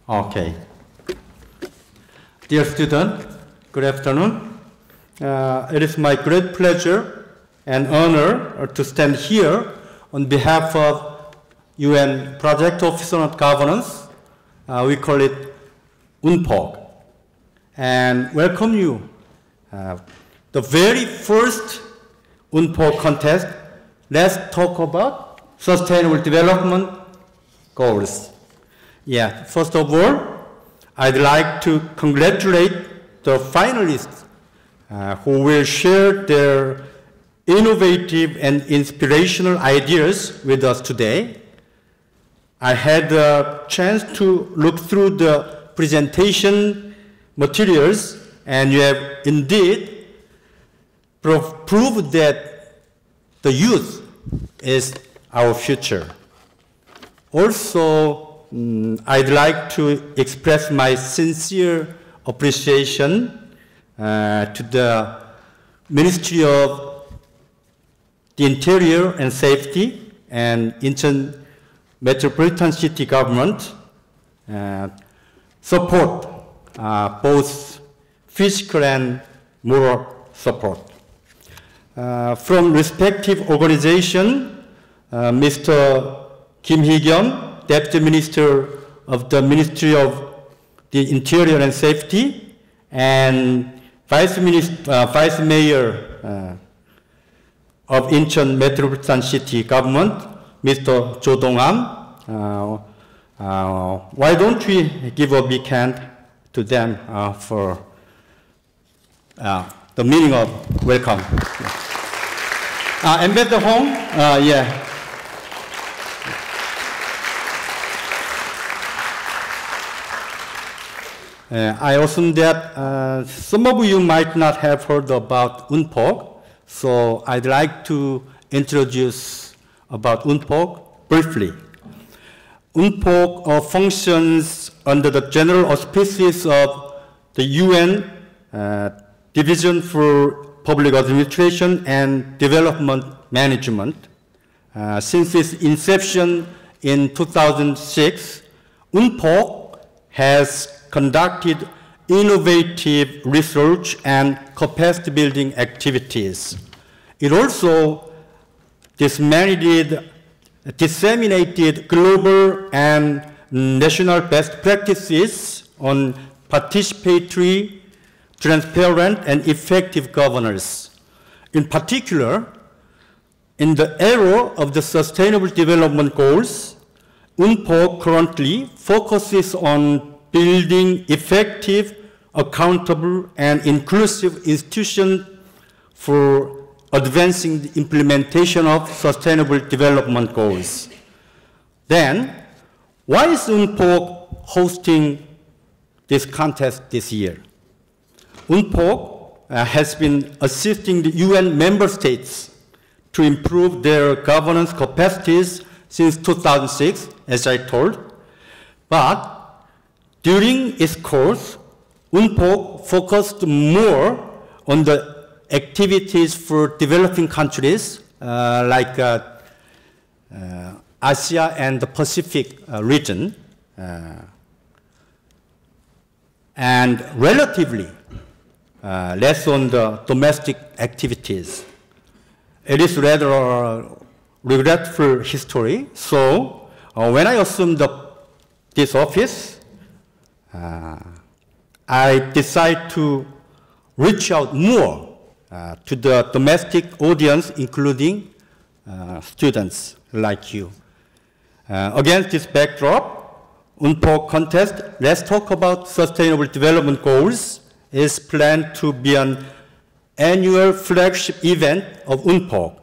Okay. Dear student, good afternoon. It is my great pleasure and honor to stand here on behalf of UN Project Office on Governance. We call it UNPOG. And welcome you. The very first UNPOG contest, let's talk about Sustainable Development Goals. Yeah, first of all, I'd like to congratulate the finalists who will share their innovative and inspirational ideas with us today. I had a chance to look through the presentation materials, and you have indeed proved that the youth is our future. Also, I'd like to express my sincere appreciation to the Ministry of the Interior and Safety and Incheon Metropolitan City government support, both physical and moral support. From respective organization, Mr. Kim Hee-kyun, Deputy Minister of the Ministry of the Interior and Safety, and Vice Mayor of Incheon Metropolitan City Government, Mr. Jo Dong-am. Why don't we give a big hand to them for the meaning of welcome. Ambassador Hong, yeah. I assume that some of you might not have heard about UNPOG, so I'd like to introduce about UNPOG briefly. UNPOG functions under the general auspices of the UN Division for Public Administration and Development Management. Since its inception in 2006, UNPOG has conducted innovative research and capacity building activities. It also disseminated global and national best practices on participatory, transparent, and effective governance. In particular, in the era of the Sustainable Development Goals, UNPOG currently focuses on building effective, accountable, and inclusive institutions for advancing the implementation of Sustainable Development Goals. Then, why is UNPOG hosting this contest this year? UNPOG has been assisting the UN member states to improve their governance capacities since 2006, as I told, but during its course, UNPOG focused more on the activities for developing countries like Asia and the Pacific region, and relatively less on the domestic activities. It is rather a regretful history. So when I assumed this office, I decided to reach out more to the domestic audience, including students like you. Against this backdrop, UNPOG Contest, Let's Talk About Sustainable Development Goals, is planned to be an annual flagship event of UNPOG.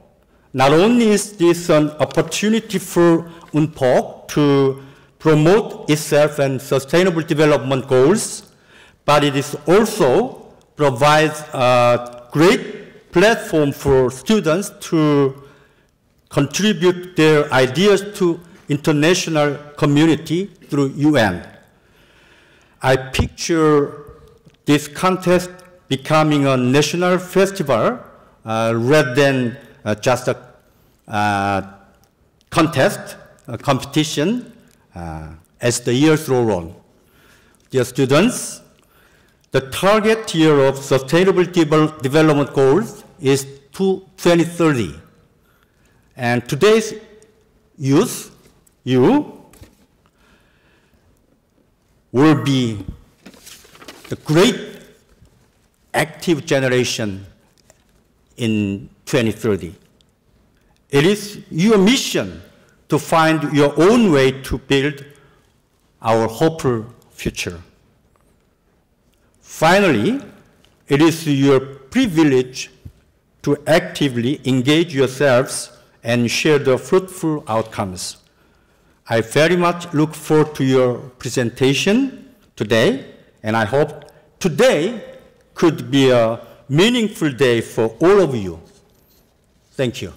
Not only is this an opportunity for UNPOG to promote itself and sustainable development goals, but it is also provides a great platform for students to contribute their ideas to international community through UN. I picture this contest becoming a national festival rather than just a contest, a competition, as the years roll on. Dear students, the target year of Sustainable Development Goals is 2030. And today's youth, you, will be the great active generation in 2030. It is your mission to find your own way to build our hopeful future. Finally, it is your privilege to actively engage yourselves and share the fruitful outcomes. I very much look forward to your presentation today, and I hope today could be a meaningful day for all of you. Thank you.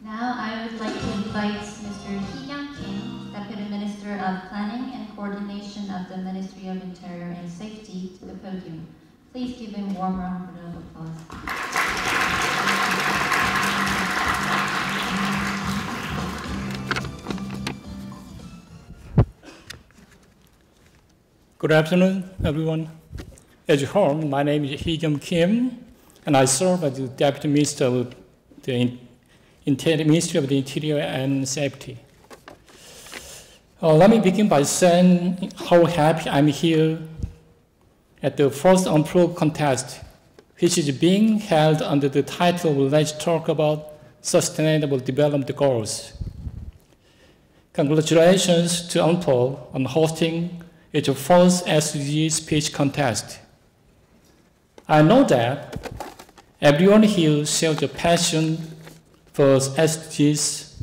Now I would like to invite Mr. Hee-Young Kim, Deputy Minister of Planning and Coordination of the Ministry of Interior and Safety, to the podium. Please give him a warm round of applause. Good afternoon, everyone. As you heard, my name is Hee-Young Kim, and I serve as the Deputy Minister of the Ministry of the Interior and Safety. Let me begin by saying how happy I'm here at the first UNPOG Contest, which is being held under the title Let's Talk About Sustainable Development Goals. Congratulations to UNPOG on hosting its first SDG speech contest. I know that everyone here shares a passion for SDGs.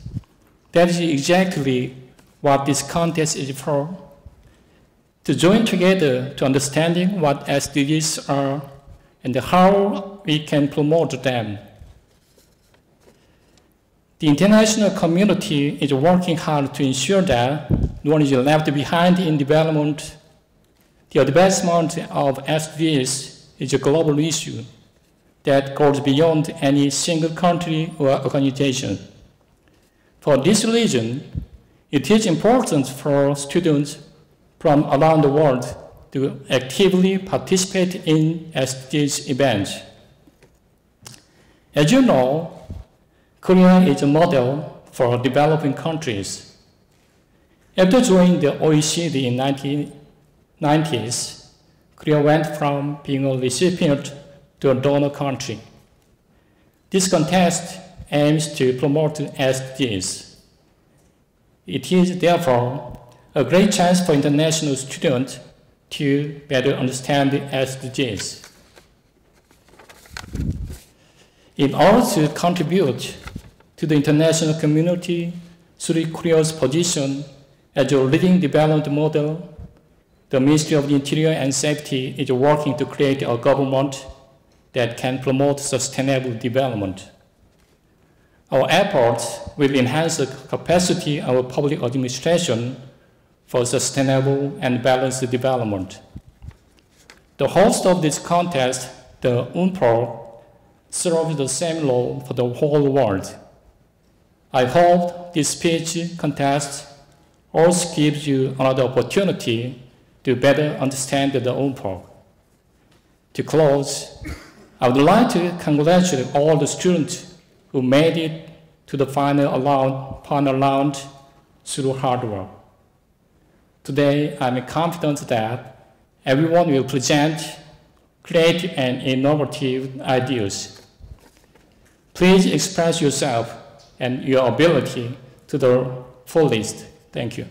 That is exactly what this contest is for. To join together to understanding what SDGs are and how we can promote them. The international community is working hard to ensure that no one is left behind in development. The advancement of SDGs is a global issue that goes beyond any single country or organization. For this reason, it is important for students from around the world to actively participate in SDGs events. As you know, Korea is a model for developing countries. After joining the OECD in the 1990s, Korea went from being a recipient to a donor country. This contest aims to promote SDGs. It is therefore a great chance for international students to better understand the SDGs. In order to contribute to the international community through Korea's position as a leading development model, the Ministry of the Interior and Safety is working to create a government that can promote sustainable development. Our efforts will enhance the capacity of public administration for sustainable and balanced development. The host of this contest, the UNPOG, serves the same role for the whole world. I hope this speech contest also gives you another opportunity to better understand the UNPOG. To close, I would like to congratulate all the students who made it to the final round through hard work. Today, I'm confident that everyone will present creative and innovative ideas. Please express yourself and your ability to the fullest. Thank you.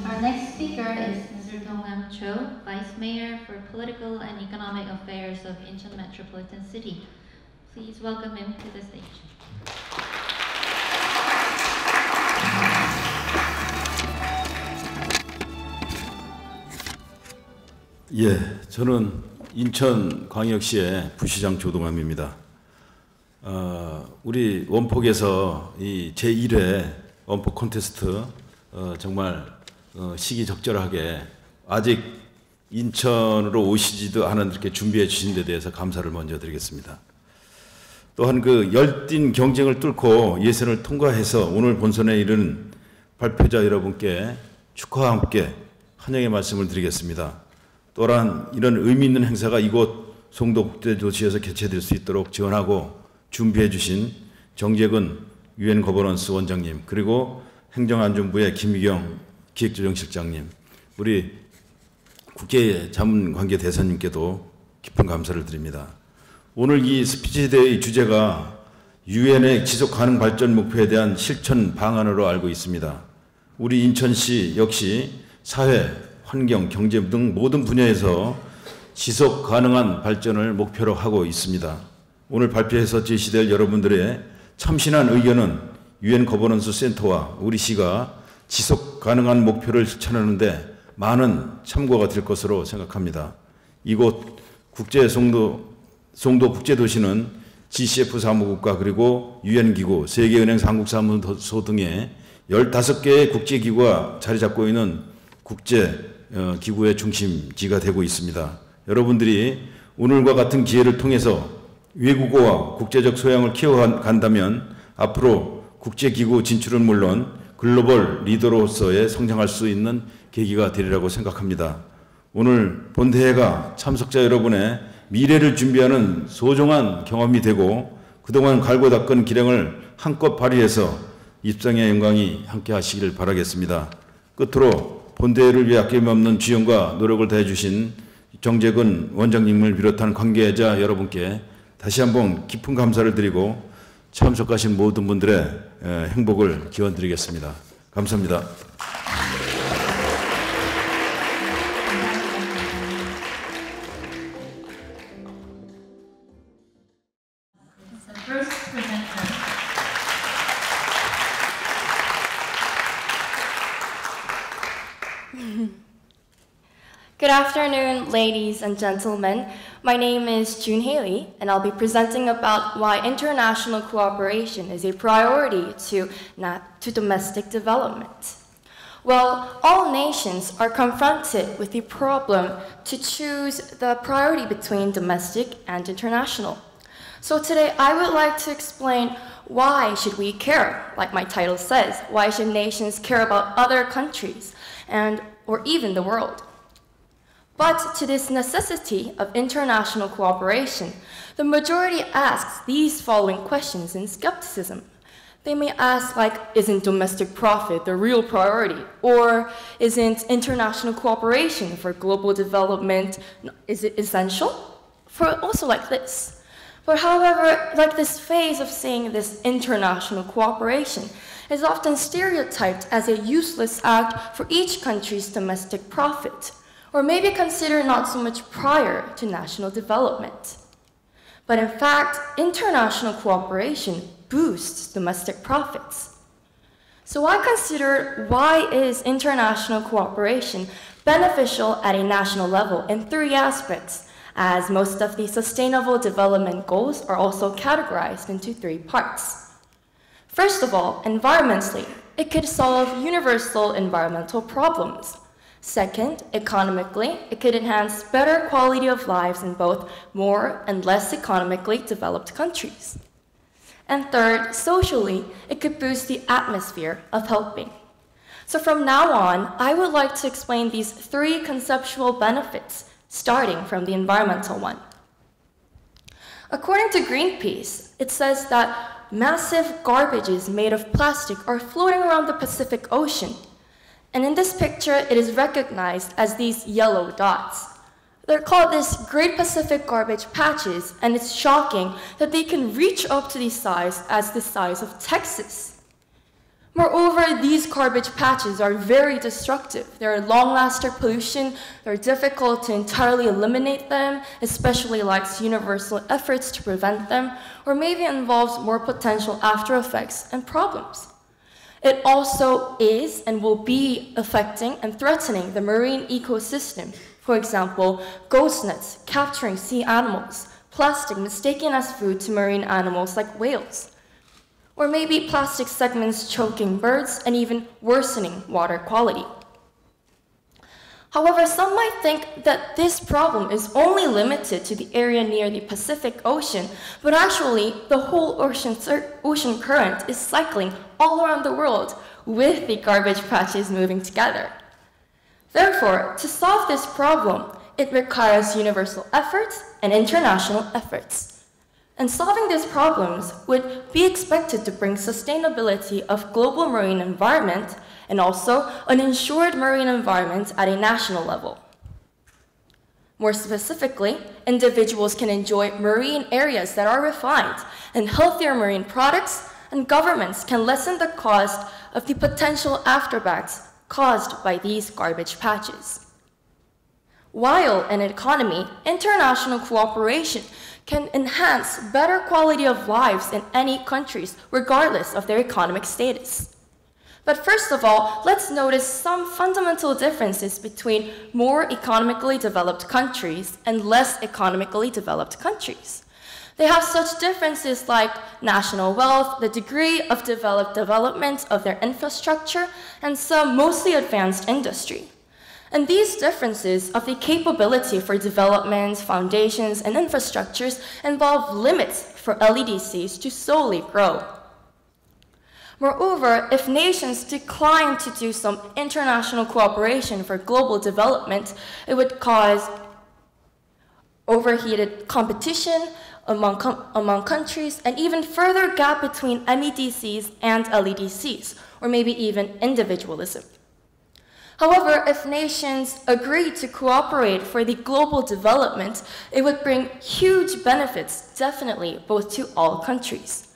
Our next speaker is Mr. Dong-Nam Cho, Vice Mayor for Political and Economic Affairs of Incheon Metropolitan City. Please welcome him to the stage. 예, 저는 인천광역시의 부시장 조동암입니다. 우리 원폭에서 이 제1회 원폭 콘테스트 정말 시기적절하게 아직 인천으로 오시지도 않은 이렇게 준비해 주신 데 대해서 감사를 먼저 드리겠습니다. 또한 그 열띤 경쟁을 뚫고 예선을 통과해서 오늘 본선에 이른 발표자 여러분께 축하와 함께 환영의 말씀을 드리겠습니다. 또한 이런 의미 있는 행사가 이곳 송도 국제도시에서 개최될 수 있도록 지원하고 준비해 주신 정재근 UN 거버넌스 원장님, 그리고 행정안전부의 김희경 기획조정실장님, 우리 국제자문관계대사님께도 깊은 감사를 드립니다. 오늘 이 스피치 대회의 주제가 유엔의 지속가능 발전 목표에 대한 실천 방안으로 알고 있습니다. 우리 인천시 역시 사회, 환경, 경제 등 모든 분야에서 지속 가능한 발전을 목표로 하고 있습니다. 오늘 발표에서 제시될 여러분들의 참신한 의견은 UN 거버넌스 센터와 우리 시가 지속 가능한 목표를 실천하는데 많은 참고가 될 것으로 생각합니다. 이곳 송도 국제도시는 GCF 사무국과 그리고 UN기구, 세계은행 한국사무소 등의 15개의 국제기구가 자리 잡고 있는 국제기구의 중심지가 되고 있습니다. 여러분들이 오늘과 같은 기회를 통해서 외국어와 국제적 소양을 키워간다면 앞으로 국제기구 진출은 물론 글로벌 리더로서의 성장할 수 있는 계기가 되리라고 생각합니다. 오늘 본대회가 참석자 여러분의 미래를 준비하는 소중한 경험이 되고 그동안 갈고 닦은 기량을 한껏 발휘해서 입상의 영광이 함께 하시기를 바라겠습니다. 끝으로 본대회를 위해 아낌없는 지원과 노력을 다해주신 정재근 원장님을 비롯한 관계자 여러분께 다시 한번 깊은 감사를 드리고 참석하신 모든 분들의 행복을 기원드리겠습니다. 감사합니다. Good afternoon, ladies and gentlemen. My name is Jun Haley, and I'll be presenting about why international cooperation is a priority to domestic development. Well, all nations are confronted with the problem to choose the priority between domestic and international. So today I would like to explain why should we care, like my title says, why should nations care about other countries or even the world? But to this necessity of international cooperation, the majority asks these following questions in skepticism. They may ask, like, isn't domestic profit the real priority? Or isn't international cooperation for global development, is it essential? For also like this. But however, like this phase of saying this international cooperation is often stereotyped as a useless act for each country's domestic profit, or maybe considered not so much prior to national development. But in fact, international cooperation boosts domestic profits. So I considered why is international cooperation beneficial at a national level in 3 aspects, as most of the sustainable development goals are also categorized into 3 parts. First of all, environmentally, it could solve universal environmental problems. Second, economically, it could enhance better quality of lives in both more and less economically developed countries. And third, socially, it could boost the atmosphere of helping. So from now on, I would like to explain these 3 conceptual benefits, starting from the environmental one. According to Greenpeace, it says that massive garbages made of plastic are floating around the Pacific Ocean. And in this picture, it is recognized as these yellow dots. They're called this Great Pacific Garbage Patches, and it's shocking that they can reach up to the size of Texas. Moreover, these garbage patches are very destructive. They're long-lasting pollution. They're difficult to entirely eliminate them, especially lacks universal efforts to prevent them, or maybe involves more potential after effects and problems. It also is and will be affecting and threatening the marine ecosystem. For example, ghost nets capturing sea animals, plastic mistaken as food to marine animals like whales, or maybe plastic segments choking birds and even worsening water quality. However, some might think that this problem is only limited to the area near the Pacific Ocean, but actually the whole ocean current is cycling all around the world with the garbage patches moving together. Therefore, to solve this problem, it requires universal efforts and international efforts. And solving these problems would be expected to bring sustainability of global marine environment and also an ensured marine environment at a national level. More specifically, individuals can enjoy marine areas that are refined and healthier marine products, and governments can lessen the cost of the potential afterbacks caused by these garbage patches. While in an economy, international cooperation can enhance better quality of lives in any countries, regardless of their economic status. But first of all, let's notice some fundamental differences between more economically developed countries and less economically developed countries. They have such differences like national wealth, the degree of development of their infrastructure, and some mostly advanced industry. And these differences of the capability for development, foundations, and infrastructures involve limits for LEDCs to solely grow. Moreover, if nations decline to do some international cooperation for global development, it would cause overheated competition among countries and even further gap between MEDCs and LEDCs, or maybe even individualism. However, if nations agree to cooperate for the global development, it would bring huge benefits, definitely, both to all countries.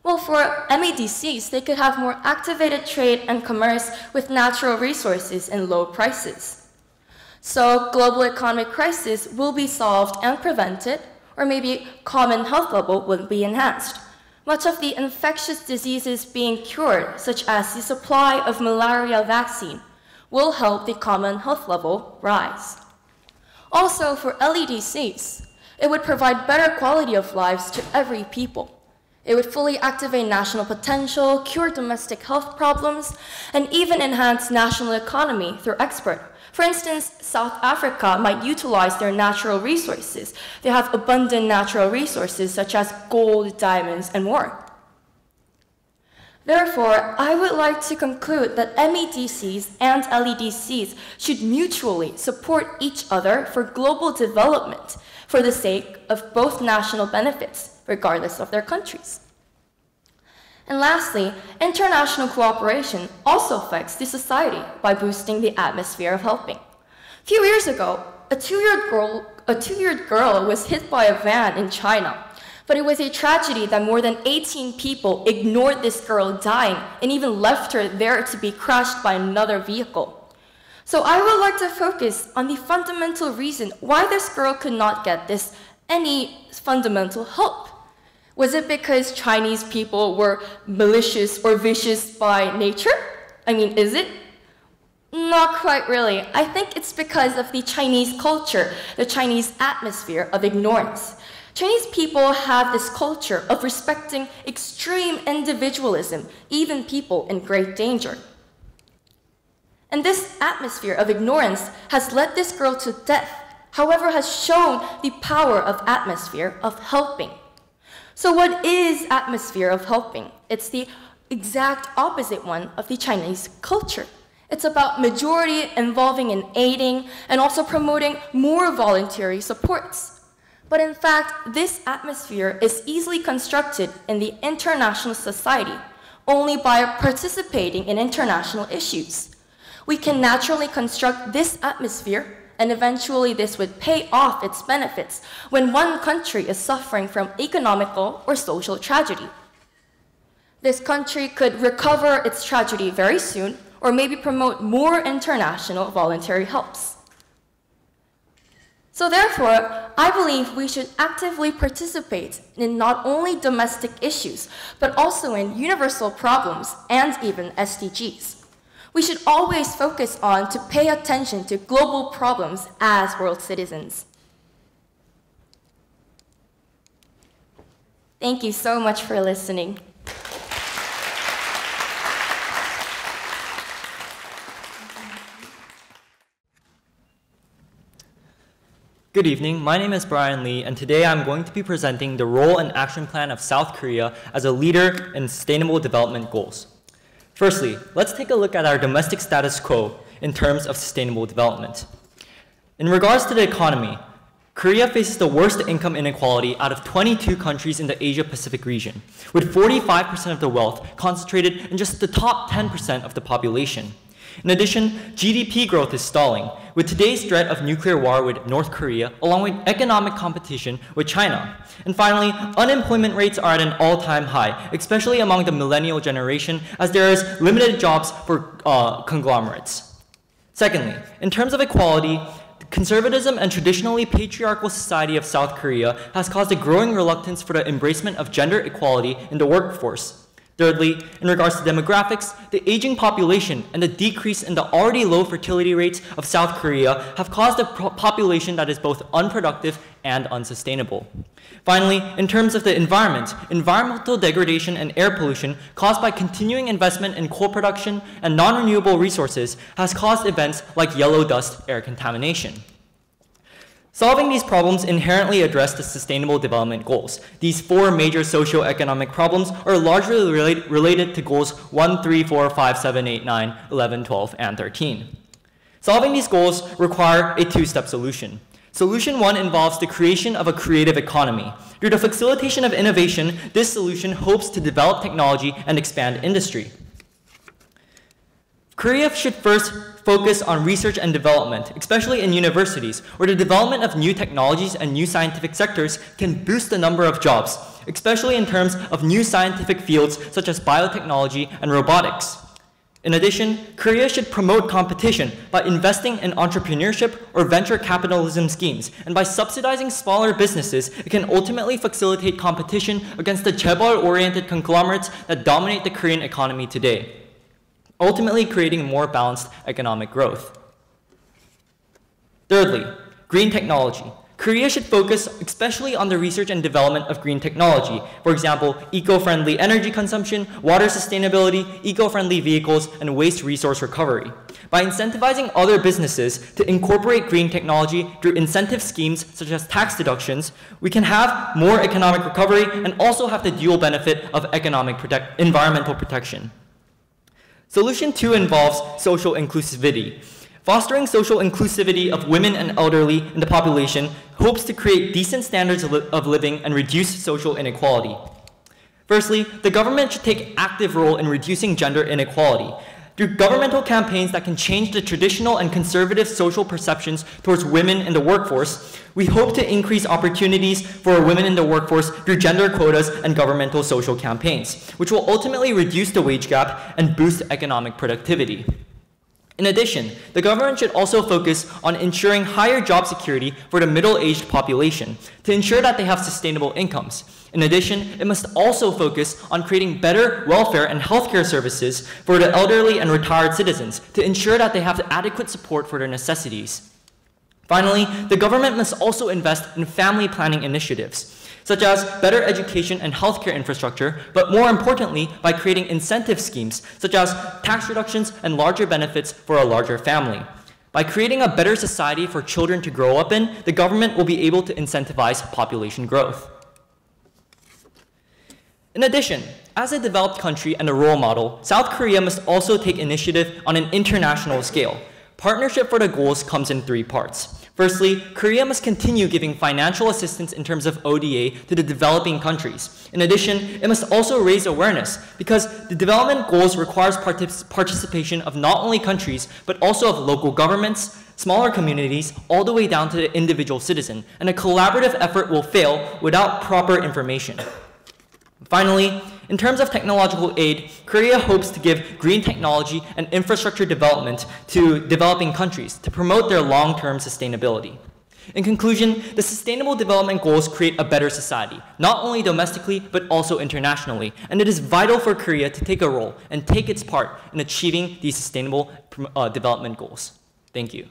Well, for MEDCs, they could have more activated trade and commerce with natural resources and low prices. So global economic crisis will be solved and prevented, or maybe common health level will be enhanced. Much of the infectious diseases being cured, such as the supply of malaria vaccine, will help the common health level rise. Also, for LEDCs, it would provide better quality of lives to every people. It would fully activate national potential, cure domestic health problems, and even enhance national economy through export. For instance, South Africa might utilize their natural resources. They have abundant natural resources such as gold, diamonds, and more. Therefore, I would like to conclude that MEDCs and LEDCs should mutually support each other for global development for the sake of both national benefits, regardless of their countries. And lastly, international cooperation also affects the society by boosting the atmosphere of helping. A few years ago, a two-year-old girl was hit by a van in China. But it was a tragedy that more than 18 people ignored this girl dying and even left her there to be crushed by another vehicle. So I would like to focus on the fundamental reason why this girl could not get any fundamental help. Was it because Chinese people were malicious or vicious by nature? I mean, is it? Not quite really. I think it's because of the Chinese culture, the Chinese atmosphere of ignorance. Chinese people have this culture of respecting extreme individualism, even people in great danger. And this atmosphere of ignorance has led this girl to death, however, has shown the power of atmosphere of helping. So what is atmosphere of helping? It's the exact opposite one of the Chinese culture. It's about majority involving in aiding and also promoting more voluntary supports. But in fact, this atmosphere is easily constructed in the international society only by participating in international issues. We can naturally construct this atmosphere, and eventually this would pay off its benefits when one country is suffering from economical or social tragedy. This country could recover its tragedy very soon, or maybe promote more international voluntary helps. So therefore, I believe we should actively participate in not only domestic issues, but also in universal problems and even SDGs. We should always focus on to pay attention to global problems as world citizens. Thank you so much for listening. Good evening, my name is Brian Lee, and today I'm going to be presenting the role and action plan of South Korea as a leader in sustainable development goals. Firstly, let's take a look at our domestic status quo in terms of sustainable development. In regards to the economy, Korea faces the worst income inequality out of 22 countries in the Asia-Pacific region, with 45% of the wealth concentrated in just the top 10% of the population. In addition, GDP growth is stalling, with today's threat of nuclear war with North Korea, along with economic competition with China. And finally, unemployment rates are at an all-time high, especially among the millennial generation, as there is limited jobs for conglomerates. Secondly, in terms of equality, the conservatism and traditionally patriarchal society of South Korea has caused a growing reluctance for the embracement of gender equality in the workforce. Thirdly, in regards to demographics, the aging population and the decrease in the already low fertility rates of South Korea have caused a population that is both unproductive and unsustainable. Finally, in terms of the environment, environmental degradation and air pollution caused by continuing investment in coal production and non-renewable resources has caused events like yellow dust air contamination. Solving these problems inherently address the Sustainable Development Goals. These four major socio-economic problems are largely related to Goals 1, 3, 4, 5, 7, 8, 9, 11, 12, and 13. Solving these goals require a two-step solution. Solution 1 involves the creation of a creative economy. Through the facilitation of innovation, this solution hopes to develop technology and expand industry. Korea should first focus on research and development, especially in universities, where the development of new technologies and new scientific sectors can boost the number of jobs, especially in terms of new scientific fields such as biotechnology and robotics. In addition, Korea should promote competition by investing in entrepreneurship or venture capitalism schemes, and by subsidizing smaller businesses, it can ultimately facilitate competition against the chaebol-oriented conglomerates that dominate the Korean economy today, ultimately creating more balanced economic growth. Thirdly, green technology. Korea should focus especially on the research and development of green technology. For example, eco-friendly energy consumption, water sustainability, eco-friendly vehicles, and waste resource recovery. By incentivizing other businesses to incorporate green technology through incentive schemes such as tax deductions, we can have more economic recovery and also have the dual benefit of environmental protection. Solution 2 involves social inclusivity. Fostering social inclusivity of women and elderly in the population hopes to create decent standards of living and reduce social inequality. Firstly, the government should take an active role in reducing gender inequality. Through governmental campaigns that can change the traditional and conservative social perceptions towards women in the workforce, we hope to increase opportunities for women in the workforce through gender quotas and governmental social campaigns, which will ultimately reduce the wage gap and boost economic productivity. In addition, the government should also focus on ensuring higher job security for the middle-aged population to ensure that they have sustainable incomes. In addition, it must also focus on creating better welfare and healthcare services for the elderly and retired citizens to ensure that they have adequate support for their necessities. Finally, the government must also invest in family planning initiatives, such as better education and healthcare infrastructure, but more importantly, by creating incentive schemes, such as tax reductions and larger benefits for a larger family. By creating a better society for children to grow up in, the government will be able to incentivize population growth. In addition, as a developed country and a role model, South Korea must also take initiative on an international scale. Partnership for the goals comes in three parts. Firstly, Korea must continue giving financial assistance in terms of ODA to the developing countries. In addition, it must also raise awareness because the development goals requires participation of not only countries, but also of local governments, smaller communities, all the way down to the individual citizen, and a collaborative effort will fail without proper information. Finally, in terms of technological aid, Korea hopes to give green technology and infrastructure development to developing countries to promote their long-term sustainability. In conclusion, the Sustainable Development Goals create a better society, not only domestically, but also internationally, and it is vital for Korea to take a role and take its part in achieving these Sustainable Development Goals. Thank you.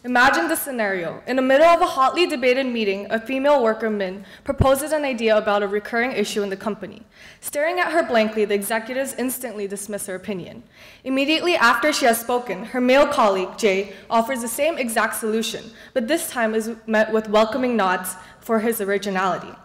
Imagine the scenario. In the middle of a hotly debated meeting, a female worker, Min, proposes an idea about a recurring issue in the company. Staring at her blankly, the executives instantly dismiss her opinion. Immediately after she has spoken, her male colleague, Jae, offers the same exact solution, but this time is met with welcoming nods for his originality.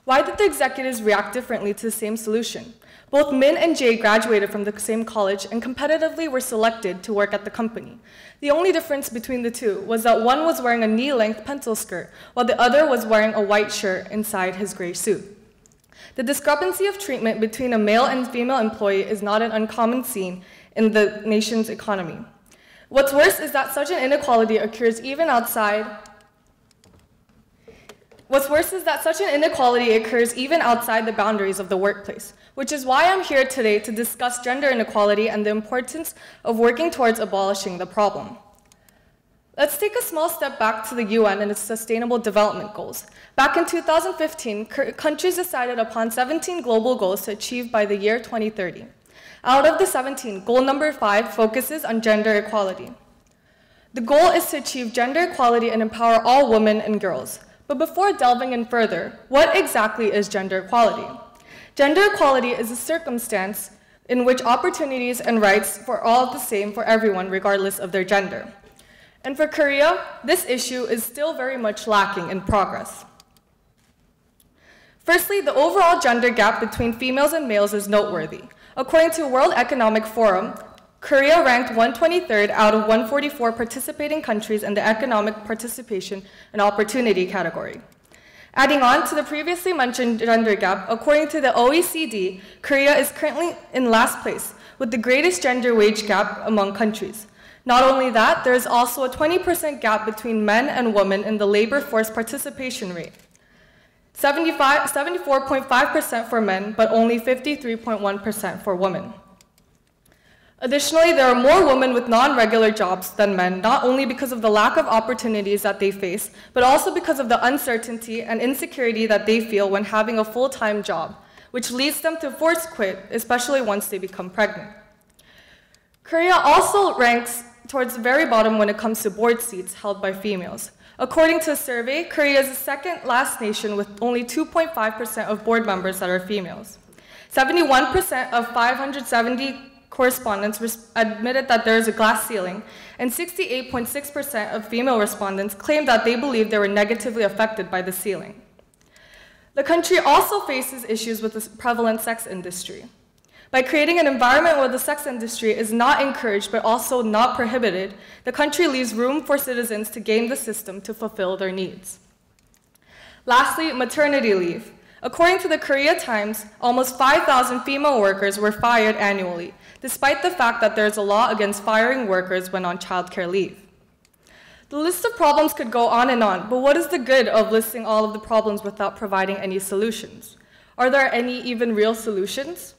Why did the executives react differently to the same solution? Both Min and Jae graduated from the same college and competitively were selected to work at the company. The only difference between the two was that one was wearing a knee-length pencil skirt, while the other was wearing a white shirt inside his gray suit. The discrepancy of treatment between a male and female employee is not an uncommon scene in the nation's economy. What's worse is that such an inequality occurs even outside the boundaries of the workplace, which is why I'm here today to discuss gender inequality and the importance of working towards abolishing the problem. Let's take a small step back to the UN and its Sustainable Development Goals. Back in 2015, countries decided upon 17 global goals to achieve by the year 2030. Out of the 17, goal number 5 focuses on gender equality. The goal is to achieve gender equality and empower all women and girls. But before delving in further, what exactly is gender equality? Gender equality is a circumstance in which opportunities and rights are all the same for everyone, regardless of their gender. And for Korea, this issue is still very much lacking in progress. Firstly, the overall gender gap between females and males is noteworthy. According to World Economic Forum, Korea ranked 123rd out of 144 participating countries in the economic participation and opportunity category. Adding on to the previously mentioned gender gap, according to the OECD, Korea is currently in last place with the greatest gender wage gap among countries. Not only that, there is also a 20% gap between men and women in the labor force participation rate. 74.5% for men, but only 53.1% for women. Additionally, there are more women with non-regular jobs than men, not only because of the lack of opportunities that they face, but also because of the uncertainty and insecurity that they feel when having a full-time job, which leads them to force quit, especially once they become pregnant. Korea also ranks towards the very bottom when it comes to board seats held by females. According to a survey, Korea is the second last nation with only 2.5% of board members that are females. 71% of 570 correspondents admitted that there is a glass ceiling, and 68.6% of female respondents claimed that they believe they were negatively affected by the ceiling. The country also faces issues with the prevalent sex industry. By creating an environment where the sex industry is not encouraged but also not prohibited, the country leaves room for citizens to game the system to fulfill their needs. Lastly, maternity leave. According to the Korea Times, almost 5,000 female workers were fired annually, despite the fact that there is a law against firing workers when on childcare leave. The list of problems could go on, but what is the good of listing all of the problems without providing any solutions? Are there any even real solutions?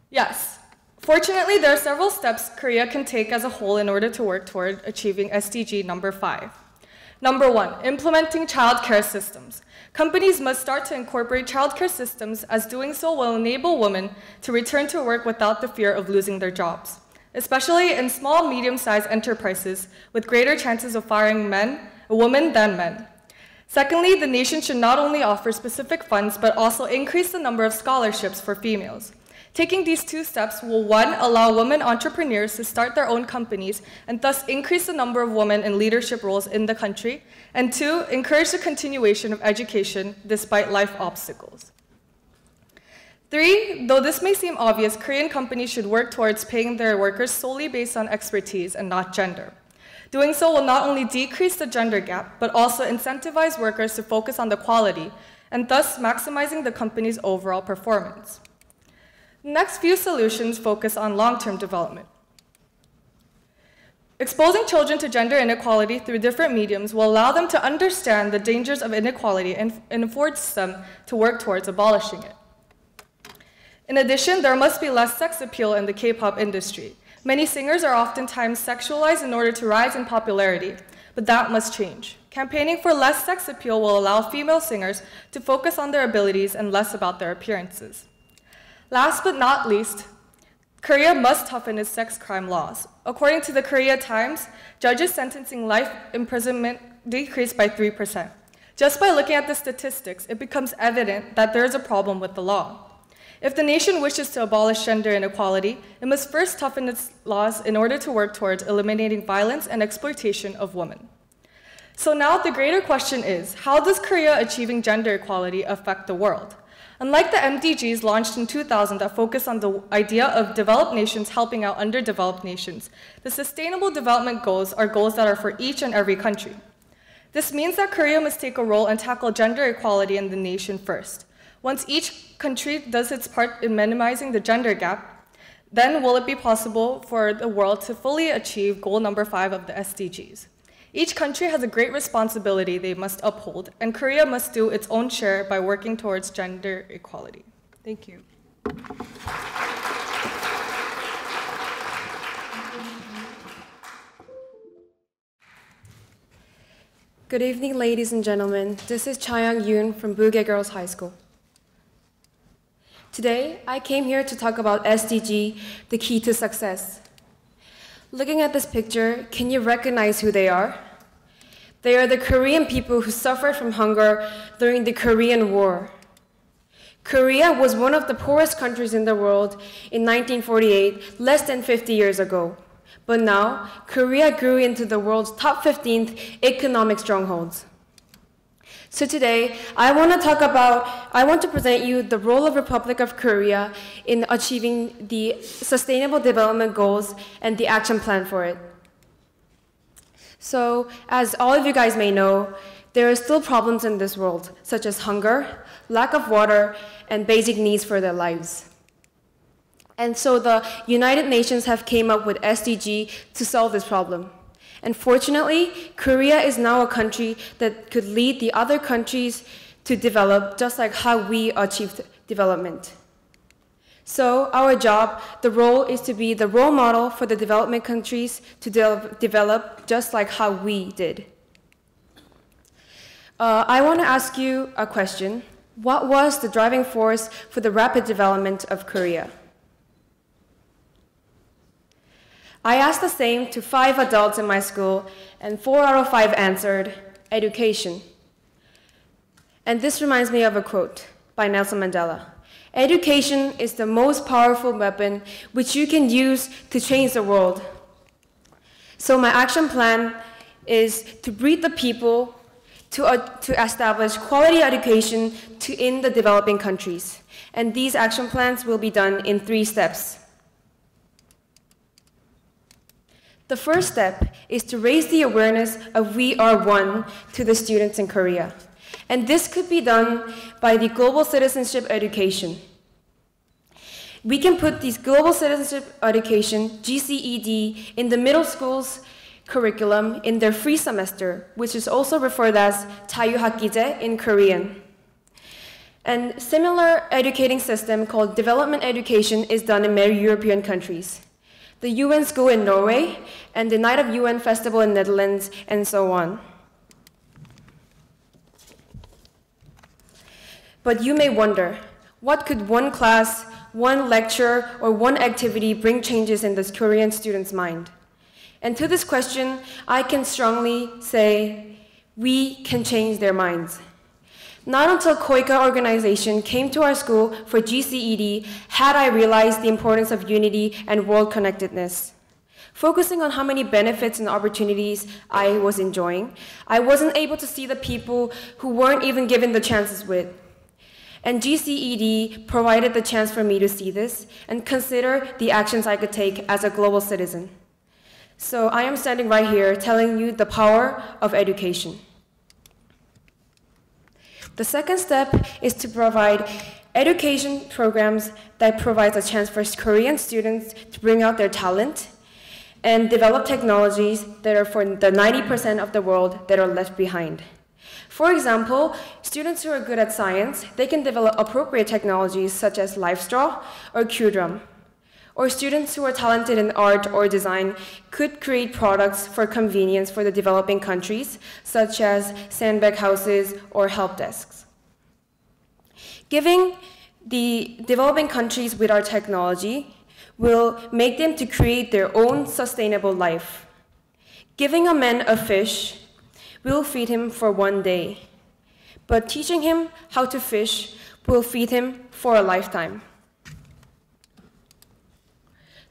Yes. Fortunately, there are several steps Korea can take as a whole in order to work toward achieving SDG number 5. Number 1, implementing childcare systems. Companies must start to incorporate childcare systems, as doing so will enable women to return to work without the fear of losing their jobs, especially in small, medium-sized enterprises with greater chances of firing women than men. Secondly, the nation should not only offer specific funds, but also increase the number of scholarships for females. Taking these two steps will, 1, allow women entrepreneurs to start their own companies and thus increase the number of women in leadership roles in the country, and 2, encourage the continuation of education despite life obstacles. 3, though this may seem obvious, Korean companies should work towards paying their workers solely based on expertise and not gender. Doing so will not only decrease the gender gap, but also incentivize workers to focus on the quality, and thus maximizing the company's overall performance. The next few solutions focus on long-term development. Exposing children to gender inequality through different mediums will allow them to understand the dangers of inequality and force them to work towards abolishing it. In addition, there must be less sex appeal in the K-pop industry. Many singers are oftentimes sexualized in order to rise in popularity, but that must change. Campaigning for less sex appeal will allow female singers to focus on their abilities and less about their appearances. Last but not least, Korea must toughen its sex crime laws. According to the Korea Times, judges sentencing life imprisonment decreased by 3%. Just by looking at the statistics, it becomes evident that there is a problem with the law. If the nation wishes to abolish gender inequality, it must first toughen its laws in order to work towards eliminating violence and exploitation of women. So now the greater question is, how does Korea achieving gender equality affect the world? Unlike the MDGs launched in 2000 that focus on the idea of developed nations helping out underdeveloped nations, the Sustainable Development Goals are goals that are for each and every country. This means that Korea must take a role and tackle gender equality in the nation first. Once each country does its part in minimizing the gender gap, then will it be possible for the world to fully achieve goal number 5 of the SDGs. Each country has a great responsibility they must uphold, and Korea must do its own share by working towards gender equality. Thank you. Good evening, ladies and gentlemen. This is Cha-Young Yoon from Bugye Girls High School. Today, I came here to talk about SDG, the key to success. Looking at this picture, can you recognize who they are? They are the Korean people who suffered from hunger during the Korean War. Korea was one of the poorest countries in the world in 1948, less than 50 years ago. But now, Korea grew into the world's top 15th economic strongholds. So today, I want to present you the role of Republic of Korea in achieving the Sustainable Development Goals and the action plan for it. So, as all of you guys may know, there are still problems in this world, such as hunger, lack of water, and basic needs for their lives. And so the United Nations have came up with SDG to solve this problem. And fortunately, Korea is now a country that could lead the other countries to develop just like how we achieved development. So our job, the role is to be the role model for the development countries to develop just like how we did. I want to ask you a question. What was the driving force for the rapid development of Korea? I asked the same to 5 adults in my school, and 4 out of 5 answered, education. And this reminds me of a quote by Nelson Mandela. Education is the most powerful weapon which you can use to change the world. So my action plan is to breed the people to establish quality education in the developing countries. And these action plans will be done in 3 steps. The first step is to raise the awareness of We Are One to the students in Korea. And this could be done by the global citizenship education. We can put this global citizenship education, GCED, in the middle school's curriculum in their free semester, which is also referred as 자유학기제 in Korean. And similar educating system called development education is done in many European countries. The UN School in Norway, and the Night of UN Festival in Netherlands, and so on. But you may wonder, what could one class, one lecture, or one activity bring changes in this Korean student's mind? And to this question, I can strongly say, we can change their minds. Not until KOICA organization came to our school for GCED had I realized the importance of unity and world connectedness. Focusing on how many benefits and opportunities I was enjoying, I wasn't able to see the people who weren't even given the chances with. And GCED provided the chance for me to see this and consider the actions I could take as a global citizen. So I am standing right here telling you the power of education. The second step is to provide education programs that provide a chance for Korean students to bring out their talent and develop technologies that are for the 90% of the world that are left behind. For example, students who are good at science, they can develop appropriate technologies such as LiveStraw or Q-Drum. Or students who are talented in art or design could create products for convenience for the developing countries, such as sandbag houses or help desks. Giving the developing countries with our technology, will make them to create their own sustainable life. Giving a man a fish will feed him for one day, but teaching him how to fish will feed him for a lifetime.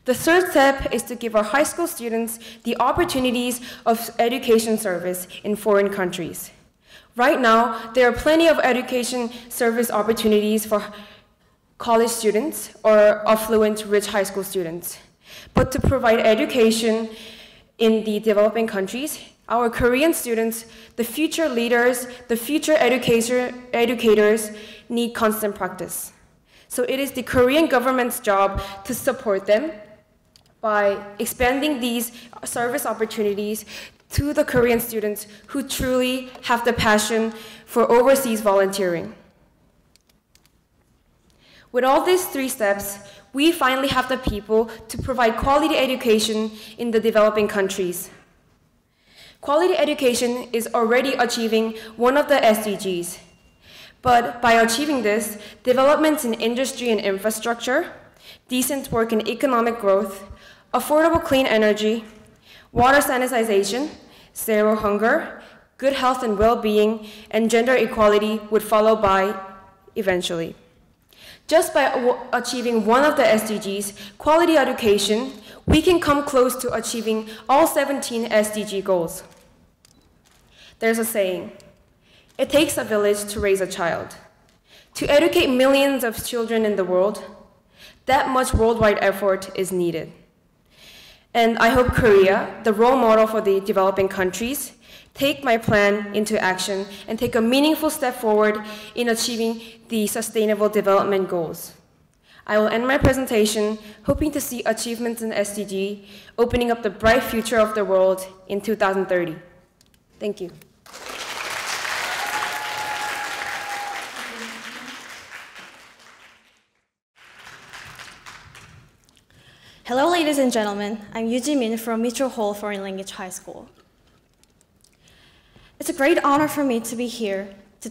The third step is to give our high school students the opportunities of education service in foreign countries. Right now, there are plenty of education service opportunities for college students or affluent rich high school students. But to provide education in the developing countries, our Korean students, the future leaders, the future educators need constant practice. So it is the Korean government's job to support them by expanding these service opportunities to the Korean students who truly have the passion for overseas volunteering. With all these three steps, we finally have the people to provide quality education in the developing countries. Quality education is already achieving one of the SDGs. But by achieving this, developments in industry and infrastructure, decent work and economic growth, affordable clean energy, water sanitization, zero hunger, good health and well-being, and gender equality would follow by eventually. Just by achieving one of the SDGs, quality education, we can come close to achieving all 17 SDG goals. There's a saying, it takes a village to raise a child. To educate millions of children in the world, that much worldwide effort is needed. And I hope Korea, the role model for the developing countries, take my plan into action and take a meaningful step forward in achieving the Sustainable Development Goals. I will end my presentation hoping to see achievements in SDG, opening up the bright future of the world in 2030. Thank you. Hello, ladies and gentlemen. I'm Yoo Ji-min from Mitchell Hall Foreign Language High School. It's a great honor for me to be here to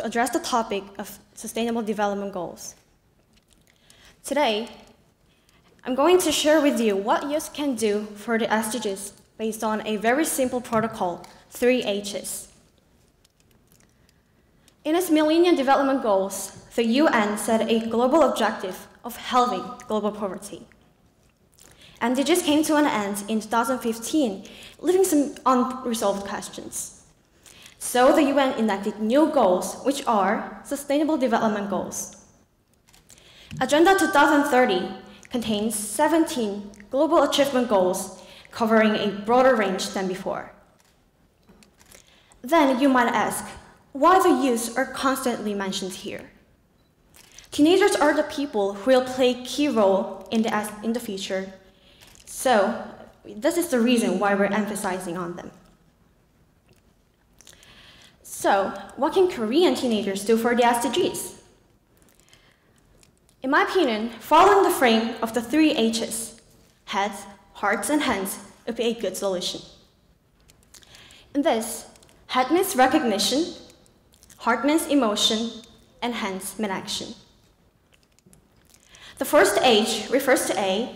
address the topic of Sustainable Development Goals. Today, I'm going to share with you what youth can do for the SDGs based on a very simple protocol, 3 H's. In its Millennium Development Goals, the UN set a global objective of halving global poverty. SDGs came to an end in 2015, leaving some unresolved questions. So the UN enacted new goals, which are Sustainable Development Goals. Agenda 2030 contains 17 global achievement goals covering a broader range than before. Then you might ask, why the youth are constantly mentioned here? Teenagers are the people who will play a key role in the future. So this is the reason why we're emphasizing on them. So what can Korean teenagers do for the SDGs? In my opinion, following the frame of the 3 H's, heads, hearts, and hands, would be a good solution. In this, head means recognition, heart means emotion, and hands mean action. The first H refers to A,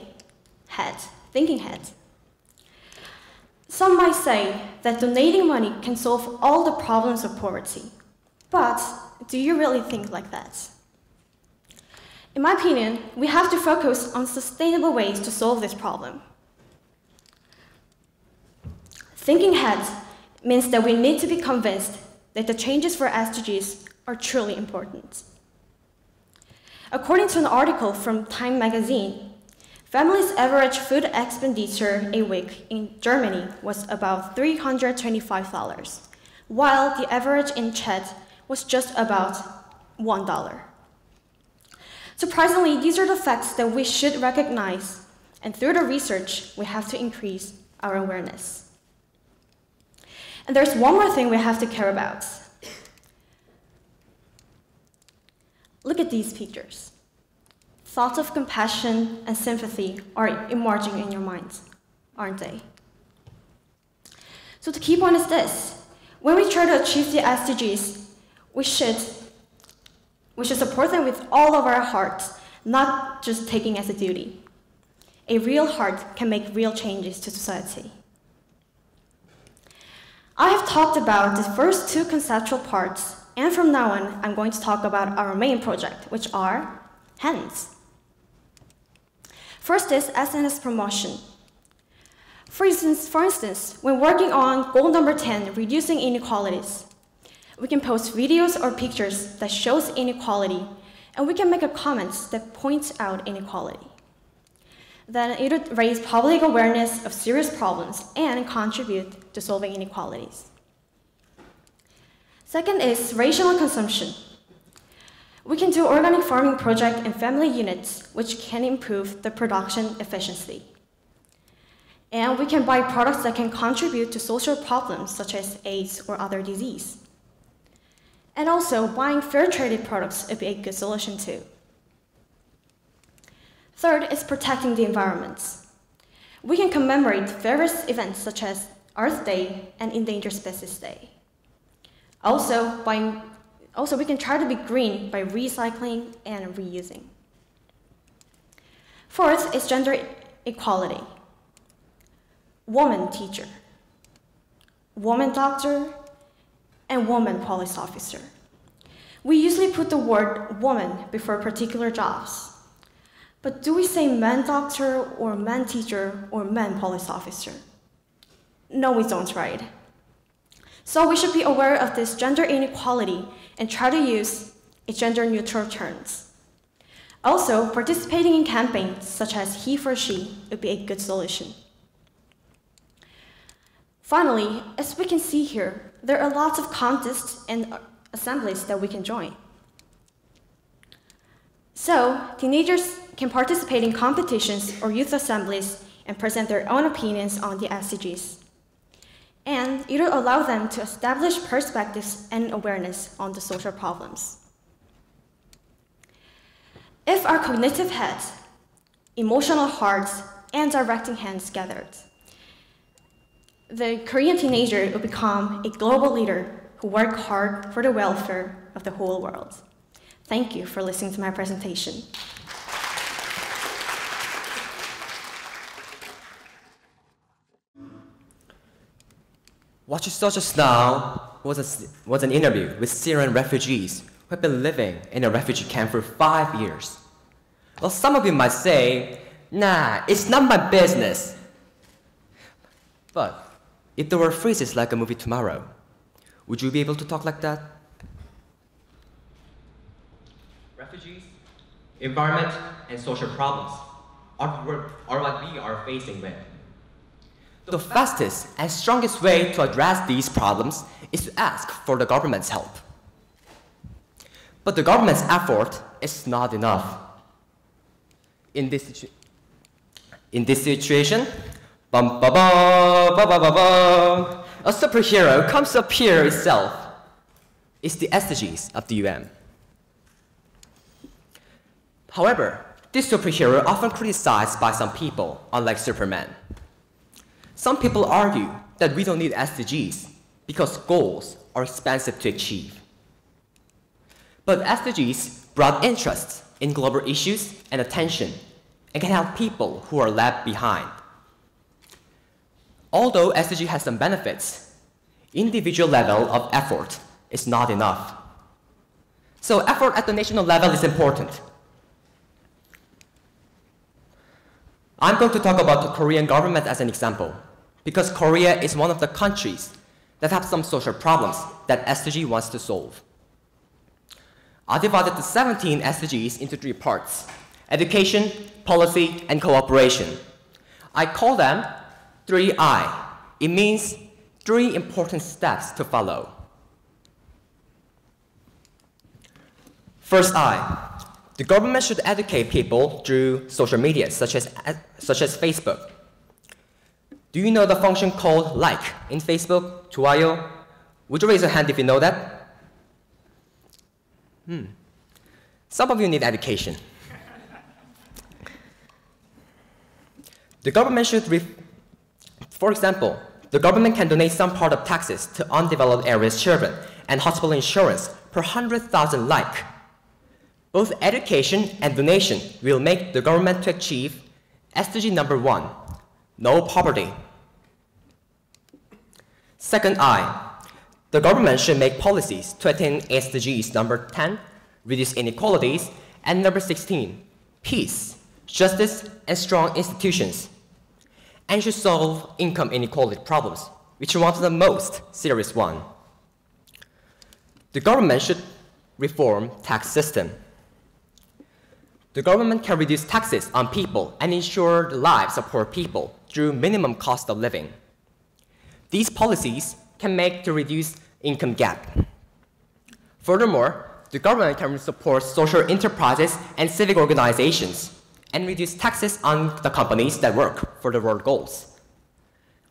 head, thinking head. Some might say that donating money can solve all the problems of poverty. But do you really think like that? In my opinion, we have to focus on sustainable ways to solve this problem. Thinking head means that we need to be convinced that the changes for SDGs are truly important. According to an article from Time magazine, families' average food expenditure a week in Germany was about $325, while the average in Chad was just about $1. Surprisingly, these are the facts that we should recognize, and through the research, we have to increase our awareness. And there's one more thing we have to care about. Look at these pictures. Thoughts of compassion and sympathy are emerging in your minds, aren't they? So the key point is this. When we try to achieve the SDGs, we should support them with all of our hearts, not just taking as a duty. A real heart can make real changes to society. I have talked about the first two conceptual parts, and from now on, I'm going to talk about our main project, which are hands. First is SNS promotion. For instance, when working on goal number 10, reducing inequalities, we can post videos or pictures that shows inequality, and we can make a comments that points out inequality. Then it would raise public awareness of serious problems and contribute to solving inequalities. Second is rational consumption. We can do organic farming project in family units, which can improve the production efficiency. And we can buy products that can contribute to social problems such as AIDS or other disease. And also, buying fair-traded products would be a good solution too. Third is protecting the environment. We can commemorate various events such as Earth Day and Endangered Species Day. Also, we can try to be green by recycling and reusing. Fourth is gender equality. Woman teacher, woman doctor, and woman police officer. We usually put the word woman before particular jobs. But do we say man doctor or man teacher or man police officer? No, we don't, right? So we should be aware of this gender inequality and try to use a gender-neutral terms. Also, participating in campaigns such as he for she would be a good solution. Finally, as we can see here, there are lots of contests and assemblies that we can join. So, teenagers can participate in competitions or youth assemblies and present their own opinions on the SDGs. And it will allow them to establish perspectives and awareness on the social problems. If our cognitive heads, emotional hearts, and directing hands gathered, the Korean teenager will become a global leader who works hard for the welfare of the whole world. Thank you for listening to my presentation. What you saw just now was an interview with Syrian refugees who have been living in a refugee camp for 5 years. Well, some of you might say, nah, it's not my business. But if there were phrases like a movie tomorrow, would you be able to talk like that? Refugees, environment, and social problems are what we are facing with. The fastest and strongest way to address these problems is to ask for the government's help. But the government's effort is not enough. In this situation, a superhero comes to appear itself. It's the SDGs of the UN. However, this superhero often criticized by some people, unlike Superman. Some people argue that we don't need SDGs because goals are expensive to achieve. But SDGs brought interest in global issues and attention and can help people who are left behind. Although SDG has some benefits, individual level of effort is not enough. So effort at the national level is important. I'm going to talk about the Korean government as an example, because Korea is one of the countries that have some social problems that SDG wants to solve. I divided the 17 SDGs into 3 parts: education, policy, and cooperation. I call them 3I. It means 3 important steps to follow. First I. The government should educate people through social media, such as Facebook. Do you know the function called like in Facebook, 좋아요? Would you raise your hand if you know that? Some of you need education. The government should, for example, the government can donate some part of taxes to undeveloped areas' children and hospital insurance per 100,000 like. Both education and donation will make the government to achieve SDG number 1, no poverty. Second I, the government should make policies to attain SDGs number 10, reduce inequalities, and number 16, peace, justice, and strong institutions, and should solve income inequality problems, which are one of the most serious one. The government should reform tax system. The government can reduce taxes on people and ensure the lives of poor people through minimum cost of living. These policies can make to reduce income gap. Furthermore, the government can support social enterprises and civic organizations and reduce taxes on the companies that work for the world goals.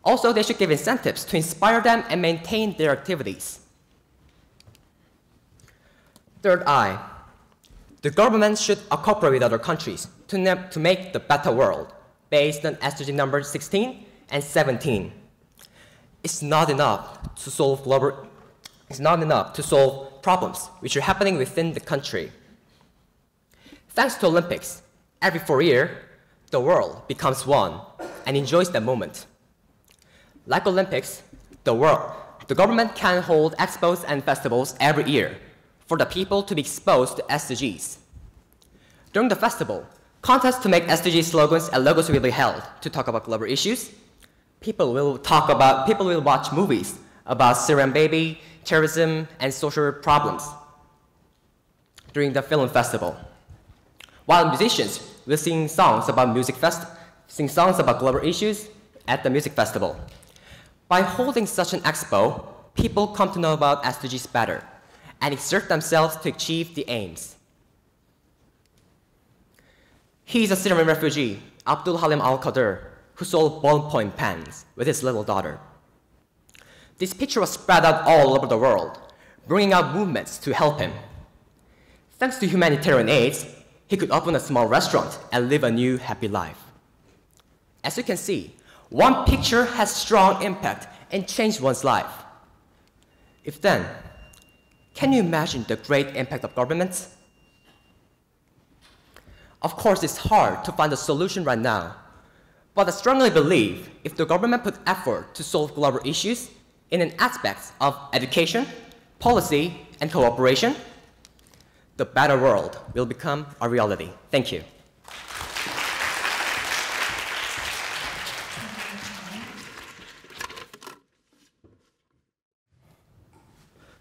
Also, they should give incentives to inspire them and maintain their activities. Third I, the government should cooperate with other countries to make the better world based on SDG number 16 and 17. It's not enough to solve problems which are happening within the country. Thanks to Olympics, every 4 years, the world becomes one and enjoys that moment. Like Olympics, the government can hold expos and festivals every year for the people to be exposed to SDGs. During the festival, contests to make SDG slogans and logos will be held to talk about global issues. People will watch movies about Syrian baby, terrorism, and social problems during the film festival, while musicians will sing songs about global issues at the music festival. By holding such an expo, people come to know about SDGs better and exert themselves to achieve the aims. He is a Syrian refugee, Abdul Halim al-Qadir, who sold ballpoint pens with his little daughter. This picture was spread out all over the world, bringing out movements to help him. Thanks to humanitarian aids, he could open a small restaurant and live a new, happy life. As you can see, one picture has strong impact and changed one's life. If then, can you imagine the great impact of governments? Of course, it's hard to find a solution right now, but I strongly believe if the government put effort to solve global issues in an aspect of education, policy, and cooperation, the better world will become a reality. Thank you.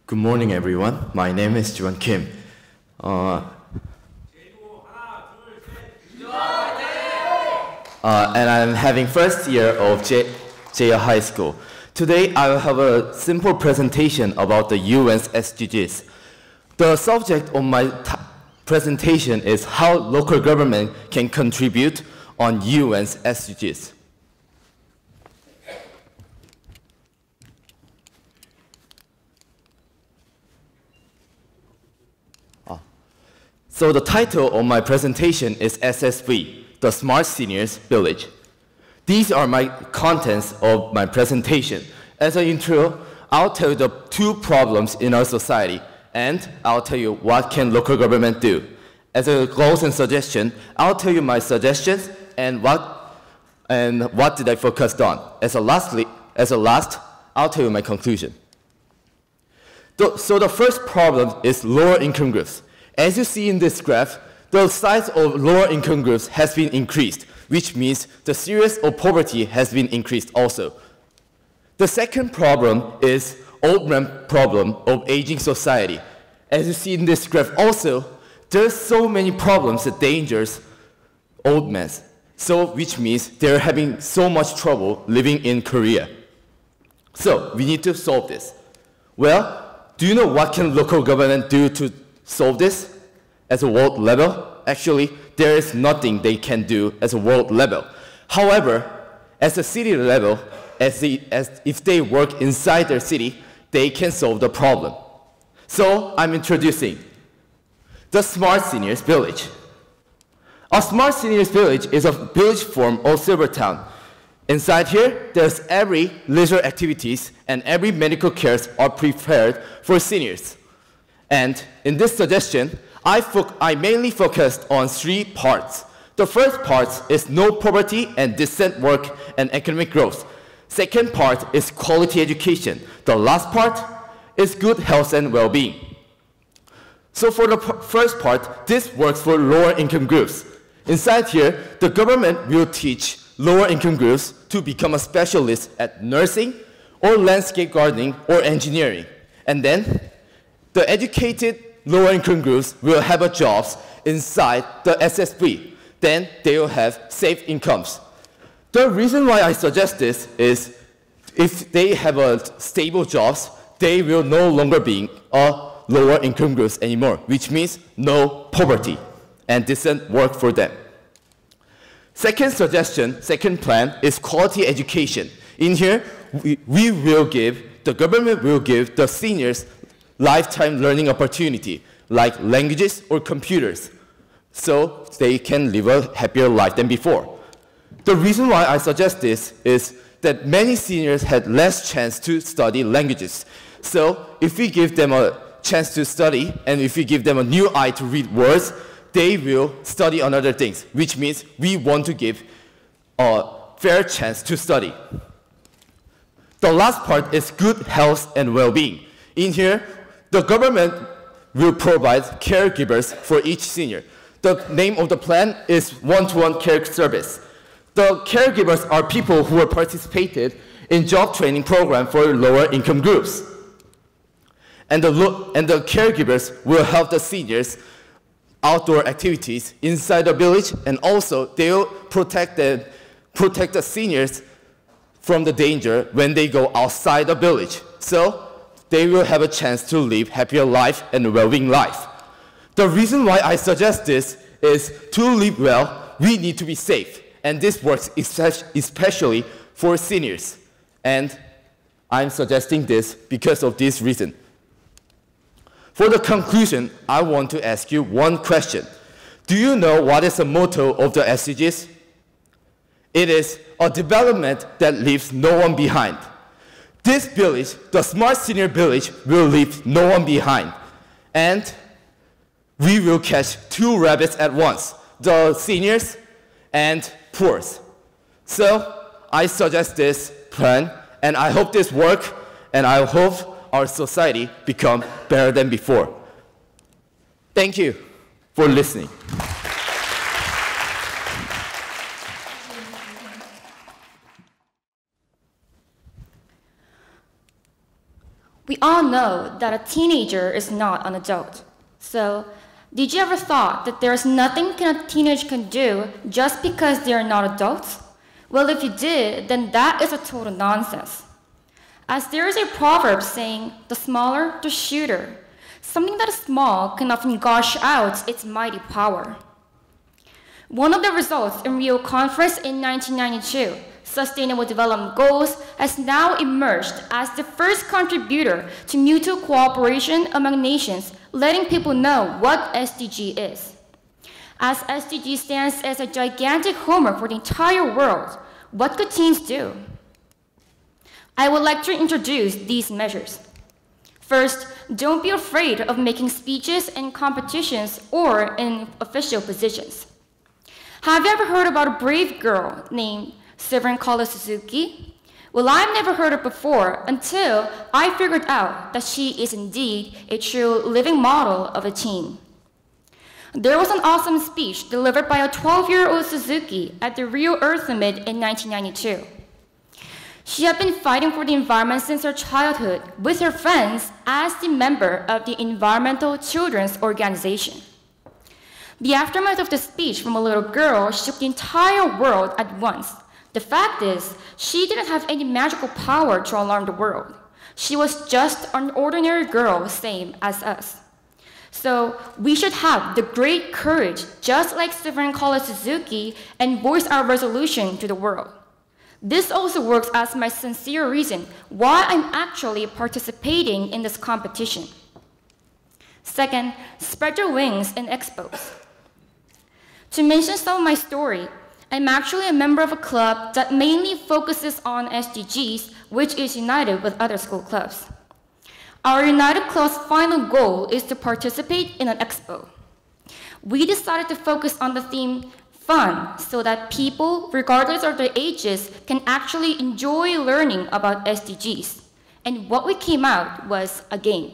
Good morning, everyone. My name is Juan Kim. And I'm having first year of Jeja High School. Today, I will have a simple presentation about the UN's SDGs. The subject of my presentation is how local government can contribute on UN's SDGs. So the title of my presentation is SSV, the Smart Seniors Village. These are my contents of my presentation. As an intro, I'll tell you the two problems in our society, and I'll tell you what can local government do. As a goals and suggestion, I'll tell you my suggestions and what did I focus on. As a last, I'll tell you my conclusion. So the first problem is lower income groups. As you see in this graph, the size of lower income groups has been increased, which means the seriousness of poverty has been increased also. The second problem is old man problem of aging society. As you see in this graph also, there's so many problems that dangers old men. So, which means they're having so much trouble living in Korea. So, we need to solve this. Well, do you know what can local government do to solve this as a world level? Actually, there is nothing they can do as a world level. However, as a city level, if they work inside their city, they can solve the problem. So I'm introducing the Smart Seniors Village. A Smart Seniors Village is a village form of Silvertown. Inside here, there's every leisure activities and every medical cares are prepared for seniors. And in this suggestion, I mainly focused on 3 parts. The first part is no poverty and decent work and economic growth. Second part is quality education. The last part is good health and well-being. So for the first part, this works for lower income groups. Inside here, the government will teach lower income groups to become a specialist at nursing or landscape gardening or engineering. And then the educated lower income groups will have a jobs inside the SSB. Then they will have safe incomes. The reason why I suggest this is if they have a stable jobs, they will no longer be a lower income groups anymore, which means no poverty and decent work for them. Second suggestion, second plan is quality education. In here, the government will give the seniors lifetime learning opportunity, like languages or computers, so they can live a happier life than before. The reason why I suggest this is that many seniors had less chance to study languages. So if we give them a chance to study, and if we give them a new eye to read words, they will study on other things, which means we want to give a fair chance to study. The last part is good health and well-being. In here, the government will provide caregivers for each senior. The name of the plan is one-to-one care service. The caregivers are people who have participated in job training program for lower income groups. And the caregivers will help the seniors outdoor activities inside the village, and also they will protect the seniors from the danger when they go outside the village. So they will have a chance to live happier life and a well-being life. The reason why I suggest this is to live well, we need to be safe. And this works especially for seniors. And I'm suggesting this because of this reason. For the conclusion, I want to ask you one question. Do you know what is the motto of the SDGs? It is a development that leaves no one behind. This village, the Smart Senior Village, will leave no one behind. And we will catch two rabbits at once, the seniors and poor. So I suggest this plan, and I hope this works, and I hope our society become better than before. Thank you for listening. We all know that a teenager is not an adult. So, did you ever thought that there's nothing a teenager can do just because they are not adults? Well, if you did, then that is a total nonsense. As there is a proverb saying, the smaller, the shooter. Something that is small can often gush out its mighty power. One of the results in Rio Conference in 1992, Sustainable Development Goals, has now emerged as the first contributor to mutual cooperation among nations, letting people know what SDG is. As SDG stands as a gigantic homework for the entire world, what could teens do? I would like to introduce these measures. First, don't be afraid of making speeches in competitions or in official positions. Have you ever heard about a brave girl named Syrian Suzuki? Well, I've never heard of her before until I figured out that she is indeed a true living model of a teen. There was an awesome speech delivered by a 12-year-old Suzuki at the Rio Earth Summit in 1992. She had been fighting for the environment since her childhood with her friends as the member of the Environmental Children's Organization. The aftermath of the speech from a little girl shook the entire world at once. The fact is, she didn't have any magical power to alarm the world. She was just an ordinary girl, same as us. So we should have the great courage, just like Syrian Suzuki, and voice our resolution to the world. This also works as my sincere reason why I'm actually participating in this competition. Second, spread your wings in expos. To mention some of my story, I'm actually a member of a club that mainly focuses on SDGs, which is united with other school clubs. Our United Club's final goal is to participate in an expo. We decided to focus on the theme fun so that people, regardless of their ages, can actually enjoy learning about SDGs. And what we came out was a game.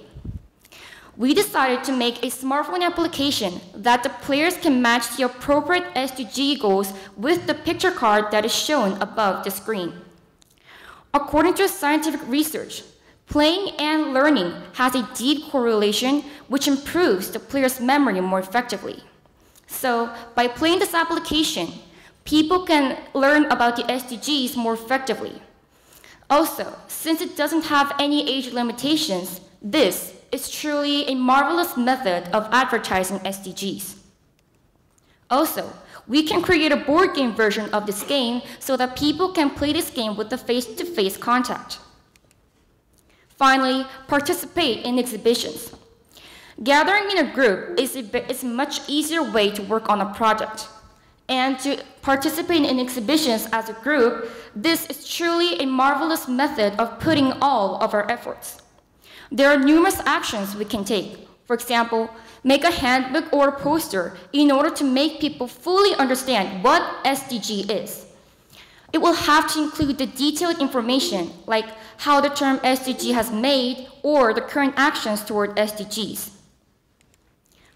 We decided to make a smartphone application that the players can match the appropriate SDG goals with the picture card that is shown above the screen. According to scientific research, playing and learning has a deep correlation which improves the player's memory more effectively. So, by playing this application, people can learn about the SDGs more effectively. Also, since it doesn't have any age limitations, this is truly a marvelous method of advertising SDGs. Also, we can create a board game version of this game so that people can play this game with the face-to-face contact. Finally, participate in exhibitions. Gathering in a group is a much easier way to work on a project. And to participate in exhibitions as a group, this is truly a marvelous method of putting all of our efforts. There are numerous actions we can take. For example, make a handbook or a poster in order to make people fully understand what SDG is. It will have to include the detailed information, like how the term SDG has made or the current actions toward SDGs.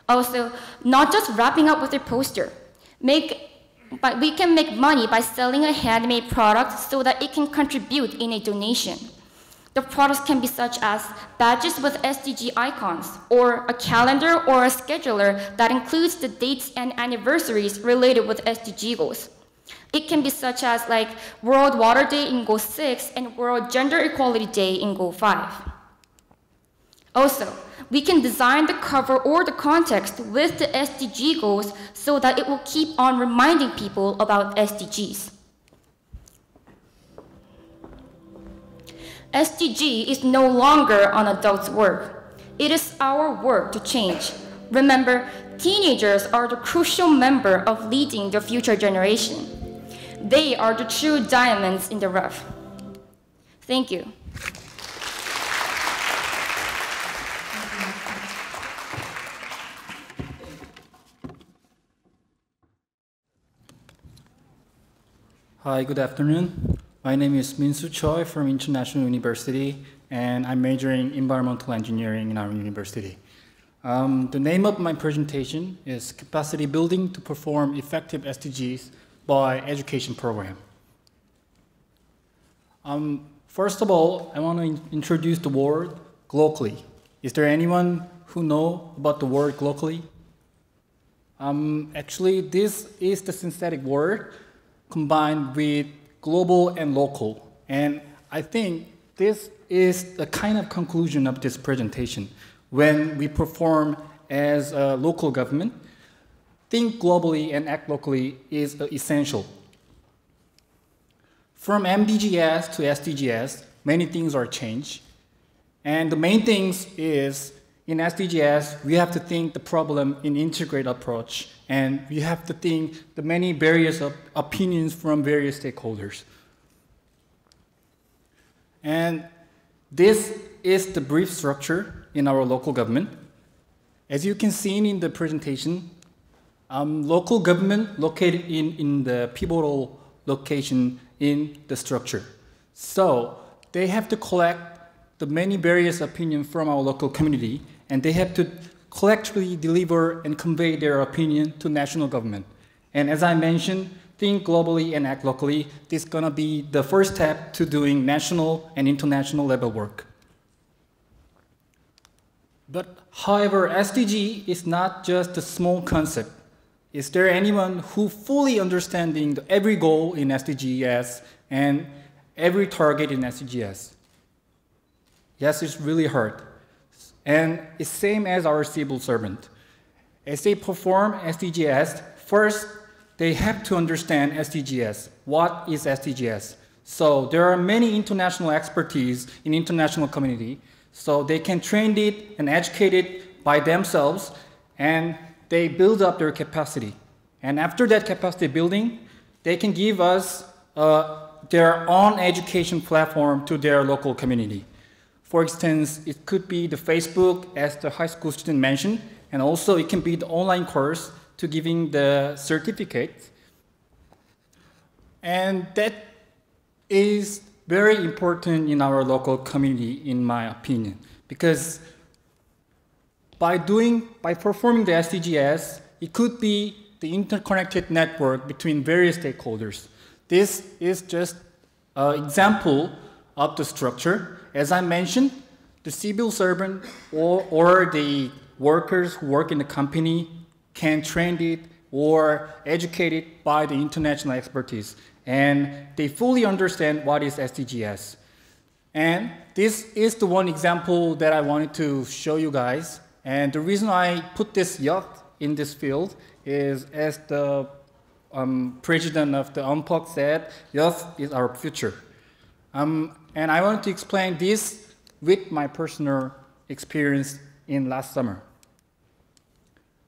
Also, not just wrapping up with a poster. But we can make money by selling a handmade product so that it can contribute in a donation. The products can be such as badges with SDG icons, or a calendar or a scheduler that includes the dates and anniversaries related with SDG goals. It can be such as like World Water Day in Goal 6 and World Gender Equality Day in Goal 5. Also, we can design the cover or the context with the SDG goals so that it will keep on reminding people about SDGs. SDG is no longer an adult's work. It is our work to change. Remember, teenagers are the crucial member of leading the future generation. They are the true diamonds in the rough. Thank you. Hi, good afternoon. My name is Min-Soo Choi from International University, and I'm majoring in environmental engineering in our university. The name of my presentation is Capacity Building to Perform Effective SDGs by Education Program. First of all, I want to introduce the word globally. Is there anyone who knows about the word globally? Actually, this is the synthetic word combined with global and local. And I think this is the kind of conclusion of this presentation. When we perform as a local government, think globally and act locally is essential. From MDGs to SDGs, many things are changed. And the main things is, in SDGs, we have to think the problem in integrated approach, and we have to think the many various opinions from various stakeholders. And this is the brief structure in our local government. As you can see in the presentation, local government located in the pivotal location in the structure. So they have to collect the many various opinions from our local community, and they have to collectively deliver and convey their opinion to national government. And as I mentioned, think globally and act locally. This is gonna be the first step to doing national and international level work. But however, SDG is not just a small concept. Is there anyone who fully understanding every goal in SDGs and every target in SDGs? Yes, it's really hard. And it's same as our civil servant. As they perform SDGs, first, they have to understand SDGs. What is SDGs? So there are many international expertise in international community, so they can train it and educate it by themselves, and they build up their capacity. And after that capacity building, they can give us their own education platform to their local community. For instance, it could be the Facebook, as the high school student mentioned, and also it can be the online course to giving the certificate. And that is very important in our local community, in my opinion, because by performing the SDGs, it could be the interconnected network between various stakeholders. This is just an example of the structure. As I mentioned, the civil servant or the workers who work in the company can train it or educate it by the international expertise. And they fully understand what is SDGs. And this is the one example that I wanted to show you guys. And the reason I put this youth in this field is, as the president of the UNPOG said, youth is our future. And I wanted to explain this with my personal experience in last summer.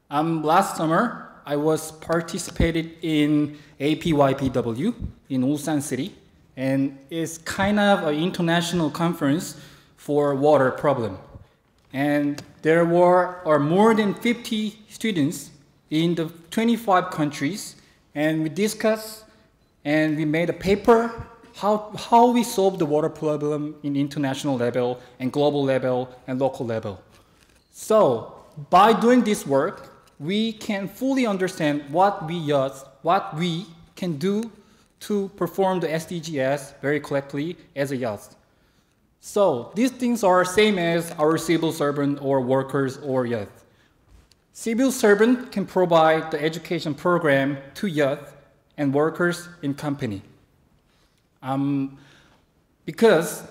Last summer, I was participated in APYPW in Ulsan City, and it's kind of an international conference for water problem. And there are more than 50 students in the 25 countries, and we discussed and we made a paper how we solve the water problem in international level and global level and local level. So by doing this work, we can fully understand what we can do to perform the SDGs very correctly as a youth. So these things are same as our civil servant or workers or youth. Civil servant can provide the education program to youth and workers in company. Because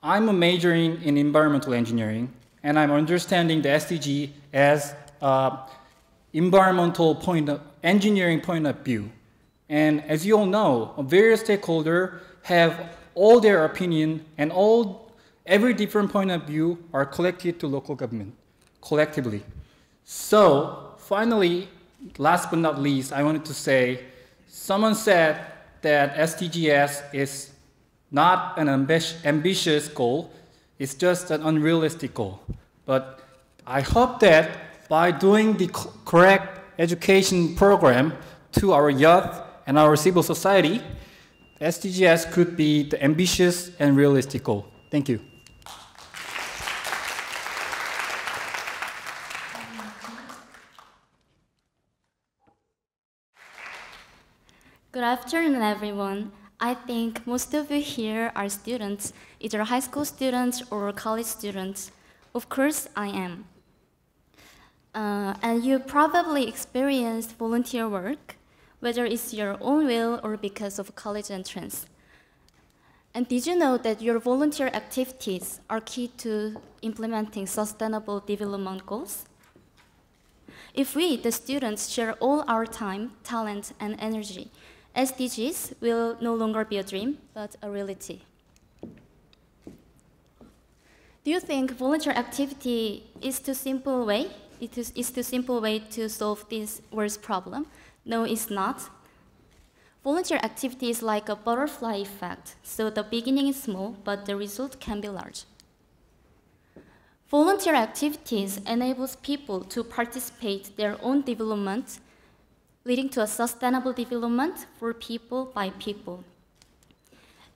I'm majoring in environmental engineering, and I'm understanding the SDG as environmental engineering point of view. And as you all know, various stakeholders have all their opinion, and every different point of view are collected to local government collectively. So finally, last but not least, I wanted to say, someone said that SDGs is not an ambitious goal, it's just an unrealistic goal. But I hope that by doing the correct education program to our youth and our civil society, SDGs could be the ambitious and realistic goal. Thank you. Good afternoon, everyone. I think most of you here are students, either high school students or college students. Of course, I am. And you probably experienced volunteer work, whether it's your own will or because of college entrance. And did you know that your volunteer activities are key to implementing sustainable development goals? If we, the students, share all our time, talent, and energy, SDGs will no longer be a dream, but a reality. Do you think volunteer activity is too simple way? Is too simple way to solve this world's problem? No, it's not. Volunteer activity is like a butterfly effect, so the beginning is small, but the result can be large. Volunteer activities enables people to participate their own development, leading to a sustainable development for people by people.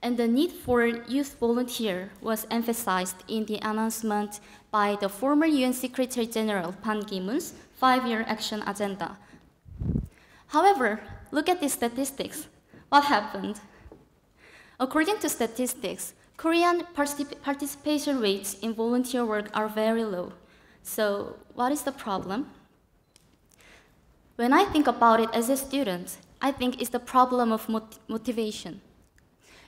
And the need for youth volunteer was emphasized in the announcement by the former UN Secretary General Ban Ki-moon's 5-year action agenda. However, look at the statistics. What happened? According to statistics, Korean participation rates in volunteer work are very low. So what is the problem? When I think about it as a student, I think it's the problem of motivation.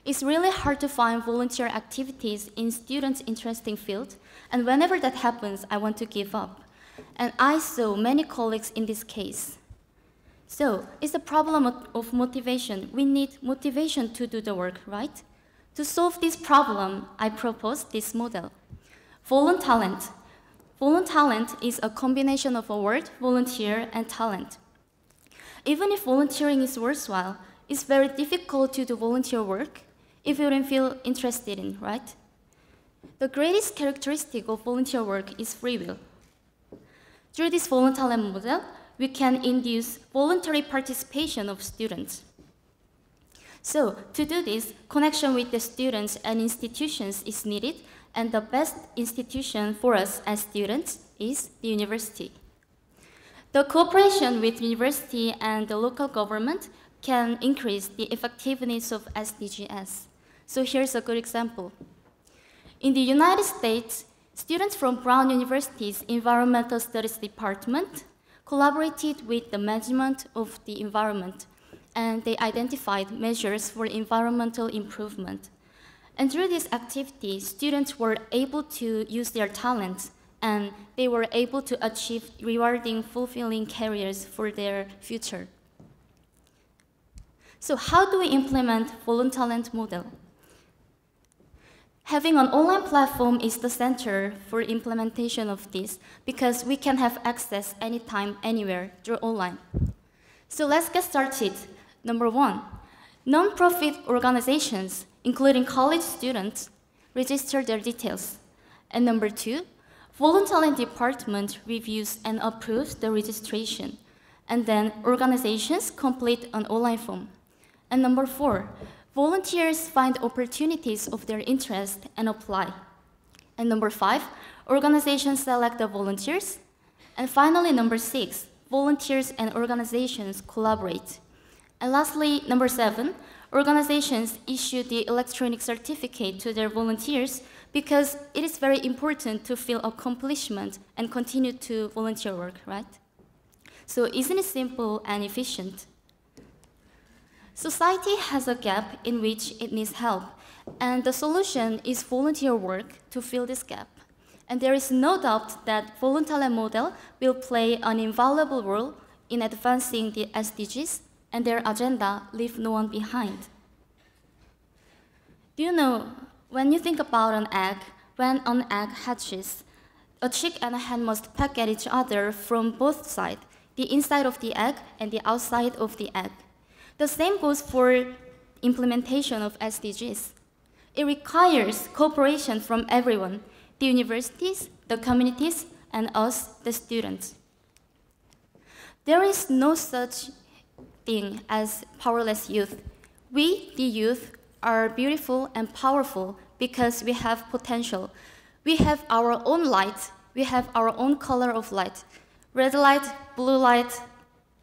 It's really hard to find volunteer activities in students' interesting field, and whenever that happens, I want to give up. And I saw many colleagues in this case. So it's a problem of motivation. We need motivation to do the work, right? To solve this problem, I proposed this model. Voluntalent. Voluntalent is a combination of a word, volunteer, and talent. Even if volunteering is worthwhile, it's very difficult to do volunteer work if you don't feel interested in, right? The greatest characteristic of volunteer work is free will. Through this voluntalent model, we can induce voluntary participation of students. So to do this, connection with the students and institutions is needed, and the best institution for us as students is the university. The cooperation with university and the local government can increase the effectiveness of SDGs. So here's a good example. In the United States, students from Brown University's Environmental Studies Department collaborated with the management of the environment, and they identified measures for environmental improvement. And through this activity, students were able to use their talents, and they were able to achieve rewarding, fulfilling careers for their future. So how do we implement voluntary model? Having an online platform is the center for implementation of this because we can have access anytime, anywhere through online. So let's get started. Number one, non-profit organizations, including college students, register their details. And number two, voluntary department reviews and approves the registration. And then organizations complete an online form. And number four, volunteers find opportunities of their interest and apply. And number five, organizations select the volunteers. And finally, number six, volunteers and organizations collaborate. And lastly, number seven, organizations issue the electronic certificate to their volunteers because it is very important to feel accomplishment and continue to volunteer work, right? So isn't it simple and efficient? Society has a gap in which it needs help, and the solution is volunteer work to fill this gap. And there is no doubt that voluntary model will play an invaluable role in advancing the SDGs, and their agenda leave no one behind. Do you know, when you think about an egg, when an egg hatches, a chick and a hen must peck at each other from both sides, the inside of the egg and the outside of the egg. The same goes for implementation of SDGs. It requires cooperation from everyone, the universities, the communities, and us, the students. There is no such thing as powerless youth. We, the youth, are beautiful and powerful because we have potential. We have our own light. We have our own color of light. Red light, blue light,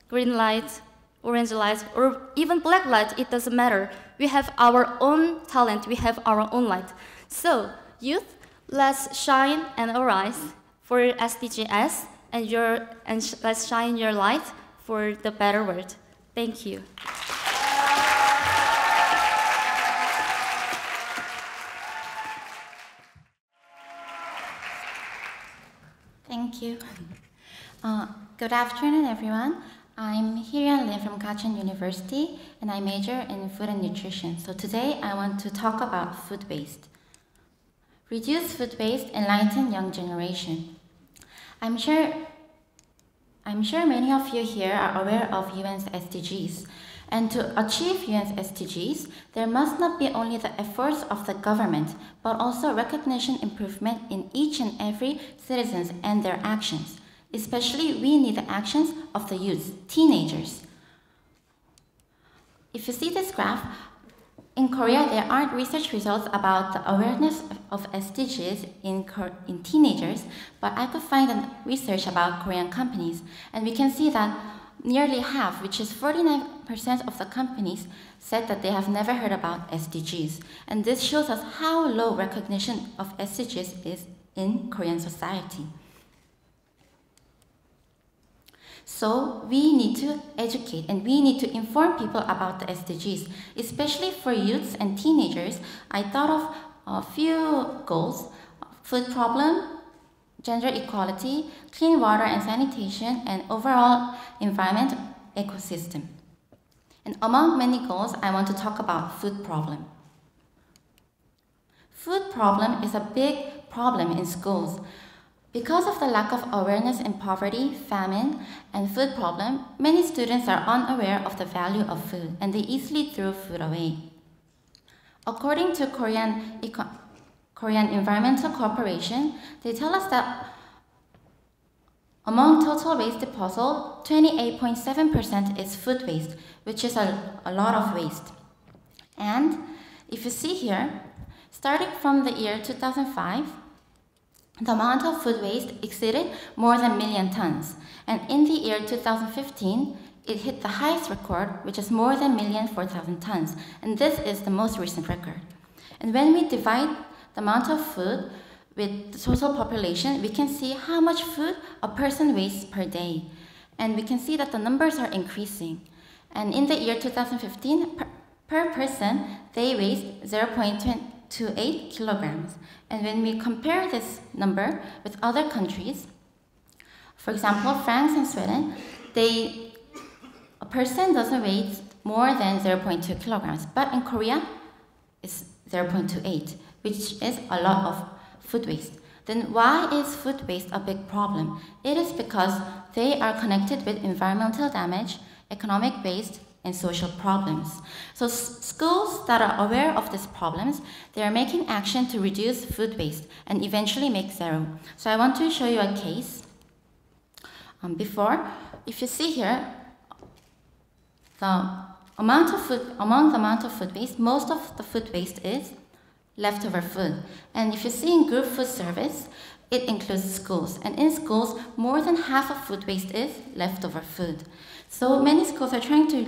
green light, orange light, or even black light, it doesn't matter. We have our own talent, we have our own light. So, youth, let's shine and arise for SDGs, and let's shine your light for the better world. Thank you. Thank you. Good afternoon, everyone. I'm Hyun Lee from Gachon University, and I major in food and nutrition. So today I want to talk about food waste. Reduce food waste, enlighten young generation. I'm sure many of you here are aware of UN's SDGs. And to achieve UN's SDGs, there must not be only the efforts of the government, but also recognition improvement in each and every citizens and their actions. Especially, we need the actions of the youth, teenagers. If you see this graph, in Korea, there aren't research results about the awareness of SDGs in teenagers, but I could find research about Korean companies, and we can see that nearly half, which is 49% of the companies, said that they have never heard about SDGs. And this shows us how low recognition of SDGs is in Korean society. So we need to educate and we need to inform people about the SDGs, especially for youths and teenagers. I thought of a few goals: food problem, gender equality, clean water and sanitation, and overall environment ecosystem. And among many goals, I want to talk about food problem. Food problem is a big problem in schools. Because of the lack of awareness in poverty, famine, and food problem, many students are unaware of the value of food and they easily throw food away. According to Korean Environmental Corporation, they tell us that among total waste disposal, 28.7% is food waste, which is a lot of waste. And if you see here, starting from the year 2005, the amount of food waste exceeded more than 1 million tons. And in the year 2015, it hit the highest record, which is more than 1,004,000 tons. And this is the most recent record. And when we divide the amount of food with the total population, we can see how much food a person wastes per day. And we can see that the numbers are increasing. And in the year 2015, per person, they waste 0.28 kilograms. And when we compare this number with other countries, for example, France and Sweden, a person doesn't waste more than 0.2 kilograms. But in Korea, it's 0.28, which is a lot of food waste. Then why is food waste a big problem? It is because they are connected with environmental damage, economic waste, and social problems. So schools that are aware of these problems, they are making action to reduce food waste and eventually make zero. So I want to show you a case. If you see here, among the amount of food waste, most of the food waste is leftover food. And if you see in group food service, it includes schools. And in schools, more than half of food waste is leftover food. So many schools are trying to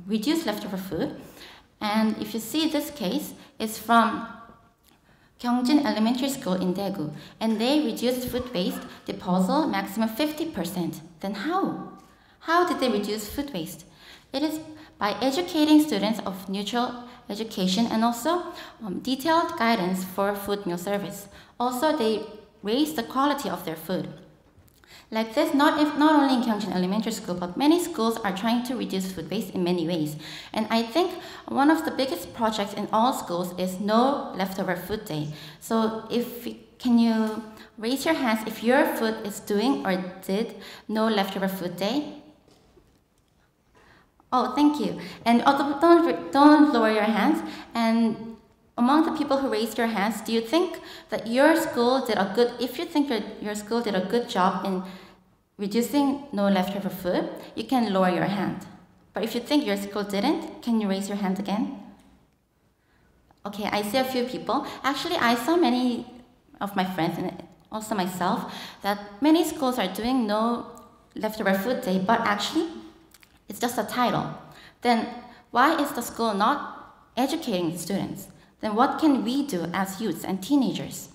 reduce leftover food. And if you see this case, it's from Gyeongjin Elementary School in Daegu. And they reduced food waste disposal maximum 50%. Then how? How did they reduce food waste? It is by educating students of neutral education and also detailed guidance for food meal service. Also, they raised the quality of their food. Like this, not only in Gyeongjin Elementary School, but many schools are trying to reduce food waste in many ways. And I think one of the biggest projects in all schools is No Leftover Food Day. So can you raise your hands if your food is doing or did No Leftover Food Day? Oh, thank you. And don't lower your hands. And among the people who raised your hands, do you think that your school did if you think your school did a good job in reducing no leftover food, you can lower your hand. But if you think your school didn't, can you raise your hand again? Okay, I see a few people. Actually, I saw many of my friends and also myself that many schools are doing no leftover food day, but actually, it's just a title. Then why is the school not educating the students? Then what can we do as youths and teenagers?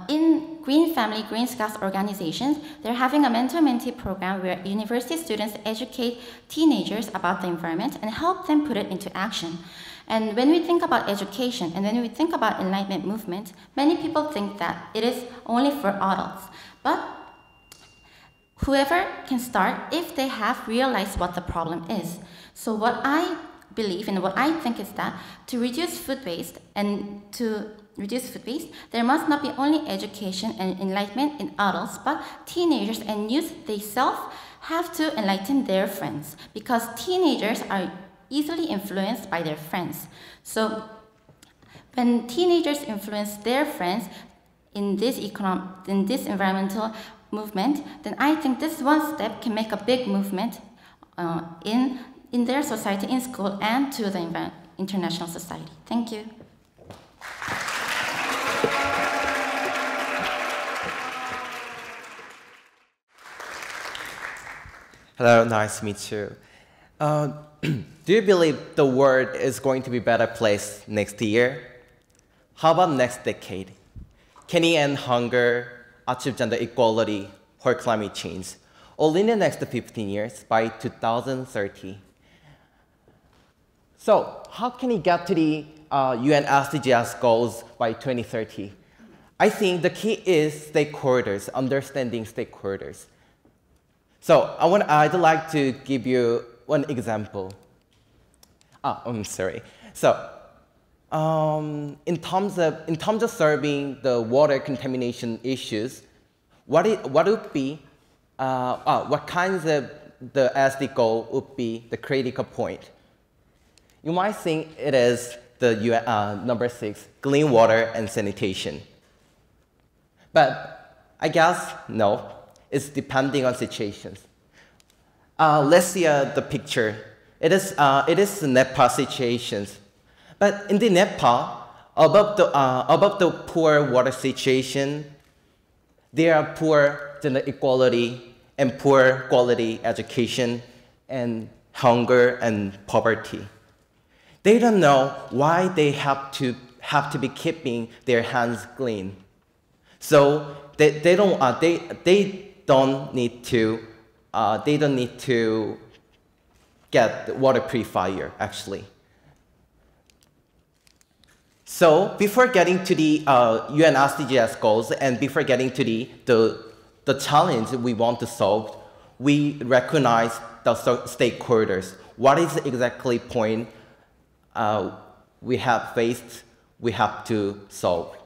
In Green Family, Green Scouts organizations, they're having a mentor-mentee program where university students educate teenagers about the environment and help them put it into action. And when we think about education and when we think about enlightenment movement, many people think that it is only for adults. But whoever can start if they have realized what the problem is. So what I believe and what I think is that to reduce food waste there must not be only education and enlightenment in adults, but teenagers and youth themselves have to enlighten their friends, because teenagers are easily influenced by their friends. So when teenagers influence their friends in this environmental movement, then I think this one step can make a big movement in their society, in school, and to the international society. Thank you. Hello, nice to meet you. Do you believe the world is going to be a better place next year? How about next decade? Can we end hunger, achieve gender equality, or climate change, all in the next 15 years by 2030? So, how can we get to the UN SDGs goals by 2030? I think the key is stakeholders, understanding stakeholders. So, I'd like to give you one example. I'm sorry. So, in terms of solving the water contamination issues, what kinds of the SD goal would be the critical point? You might think it is the number 6, clean water and sanitation. But I guess no, it's depending on situations. Let's see the picture. It is Nepal situations. But in the Nepal, above the poor water situation, there are poor gender equality and poor quality education and hunger and poverty. They don't know why they have to be keeping their hands clean. So they don't need to get the water purifier actually. So before getting to the UN SDGs goals and before getting to the challenge we want to solve, we recognize the stakeholders. What is exactly point we have faced, we have to solve.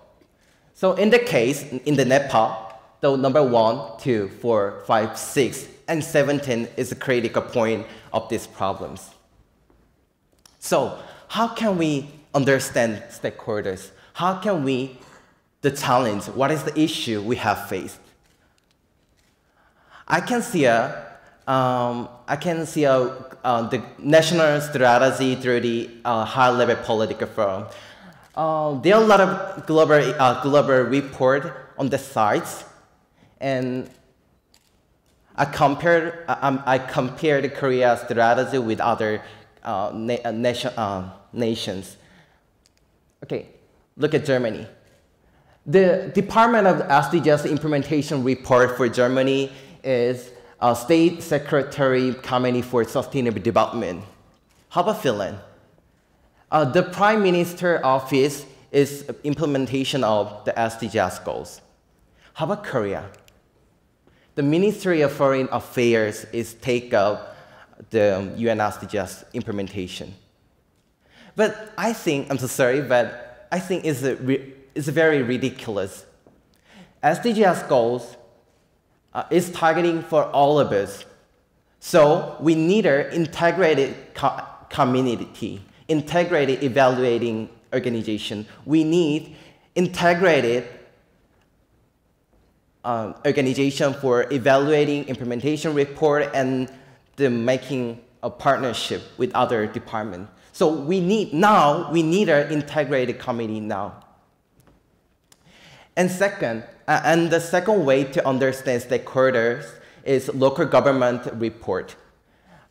So in the case, in the Nepal, the number 1, 2, 4, 5, 6, and 17 is a critical point of these problems. So how can we understand stakeholders? How can we the challenge? What is the issue we have faced? I can see the national strategy through the high-level political forum. There are a lot of global report on the sites, and I compared Korea's strategy with other nations. Okay, look at Germany. The Department of SDGs implementation report for Germany is State Secretary Committee for Sustainable Development. How about Finland? The Prime Minister Office is implementation of the SDGs goals. How about Korea? The Ministry of Foreign Affairs is take up the UN SDGs implementation. But I think, I'm so sorry, but I think it's very ridiculous. SDGs goals is targeting for all of us. So we need an integrated community, integrated evaluating organization. We need integrated organization for evaluating implementation report and the making a partnership with other departments. So we need an integrated committee now. And the second way to understand stakeholders is local government report.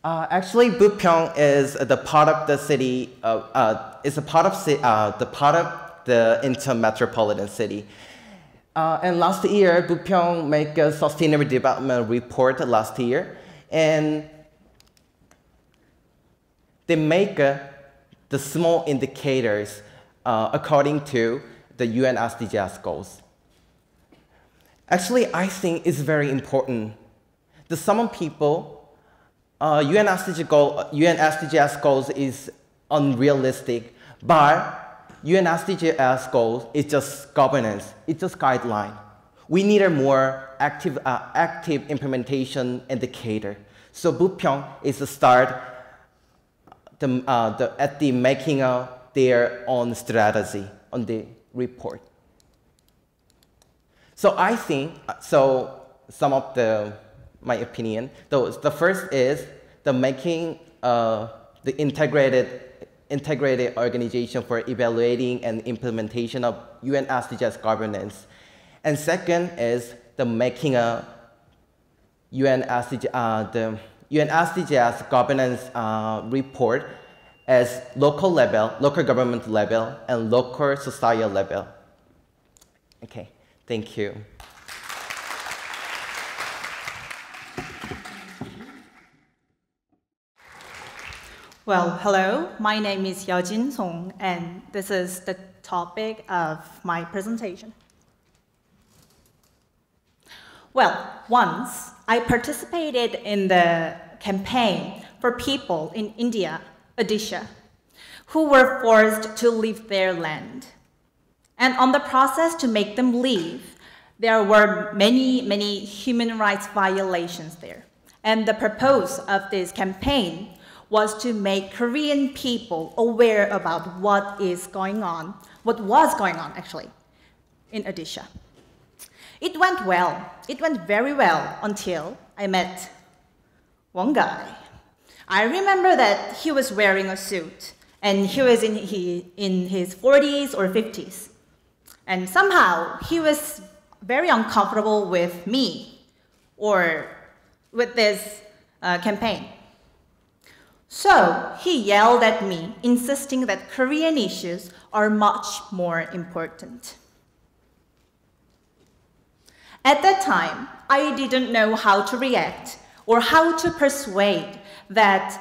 Actually, Bupyeong is the part of the city. Is a part of the Incheon Metropolitan City. And last year, Bupyeong made a sustainable development report last year, and they make the small indicators according to the UN SDGs goals. Actually, I think it's very important. Some people, UN SDGs goals is unrealistic, but UN SDGs goals is just governance, it's just guideline. We need a more active implementation indicator. So Bupyeong is the start at the making of their own strategy on the report. So I think, some of my opinion, the first is the making the integrated organization for evaluating and implementation of UN SDGs governance. And second is the making a UN SDGs governance report as local government level, and local society level. Okay, thank you. Well, hello, my name is Yeojin Song, and this is the topic of my presentation. Well, once I participated in the campaign for people in India, Odisha, who were forced to leave their land. And on the process to make them leave, there were many human rights violations there. And the purpose of this campaign was to make Korean people aware about what was going on actually, in Odisha. It went well. It went very well until I met one guy. I remember that he was wearing a suit, and he was in his 40s or 50s. And somehow, he was very uncomfortable with me or with this campaign. So he yelled at me, insisting that Korean issues are much more important. At that time, I didn't know how to react or how to persuade that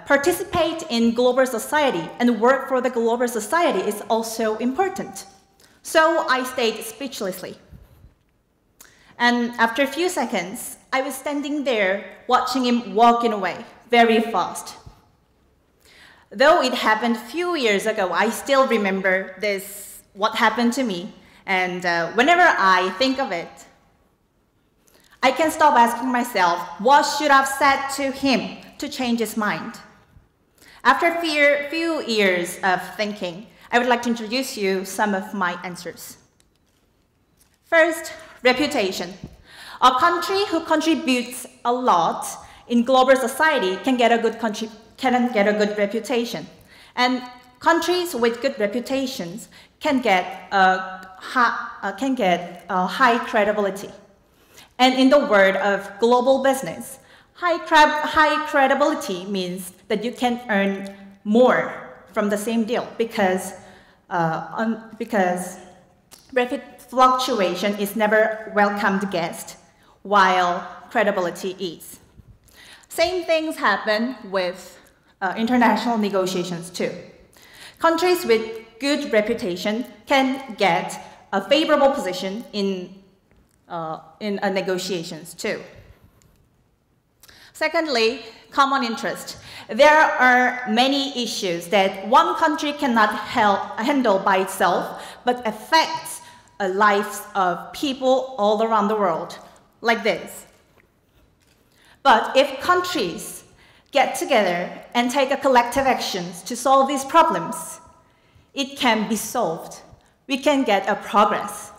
participate in global society and work for the global society is also important. So I stayed speechlessly. And after a few seconds, I was standing there watching him walking away very fast. Though it happened a few years ago, I still remember what happened to me. And whenever I think of it, I can stop asking myself, what should I have said to him to change his mind? After a few years of thinking, I would like to introduce you some of my answers. First, reputation. A country who contributes a lot in global society can get a good reputation. And countries with good reputations can get a high credibility. And in the world of global business, high credibility means that you can earn more from the same deal because fluctuation is never welcomed guest, while credibility is. Same things happen with international negotiations too. Countries with good reputation can get a favorable position in negotiations too. Secondly, common interest. There are many issues that one country cannot handle by itself, but affects the lives of people all around the world, like this. But if countries get together and take a collective actions to solve these problems, it can be solved. We can get a progress.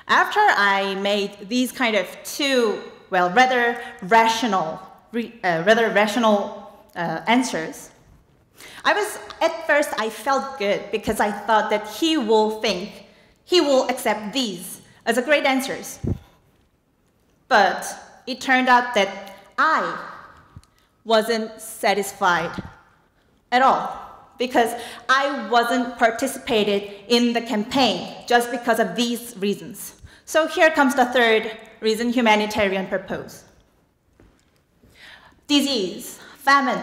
After I made these kind of two, well, rather rational answers, at first I felt good because I thought that he will accept these as a great answers. But it turned out that I wasn't satisfied at all because I wasn't participated in the campaign just because of these reasons. So here comes the third reason humanitarian purpose. Disease, famine,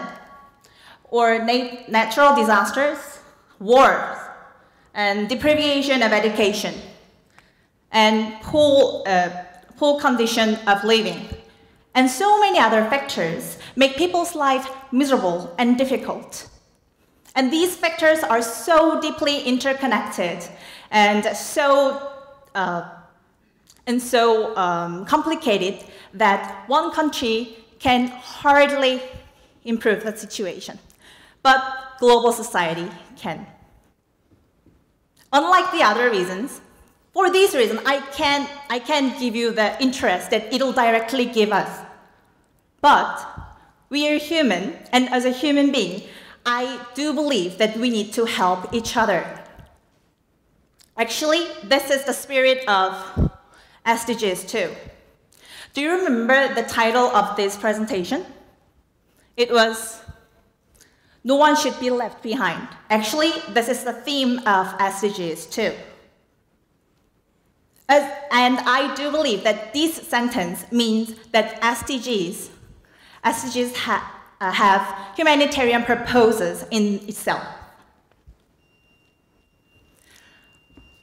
or natural disasters, wars, and deprivation of education, and poor condition of living, and so many other factors make people's life miserable and difficult. And these factors are so deeply interconnected and so complicated that one country can hardly improve the situation, but global society can. Unlike the other reasons, for these reasons, I can't give you the interest that it'll directly give us. But we are human, and as a human being, I do believe that we need to help each other. Actually, this is the spirit of SDGs too. Do you remember the title of this presentation? It was, "No one should be left behind." Actually, this is the theme of SDGs too. And I do believe that this sentence means that SDGs have humanitarian purposes in itself.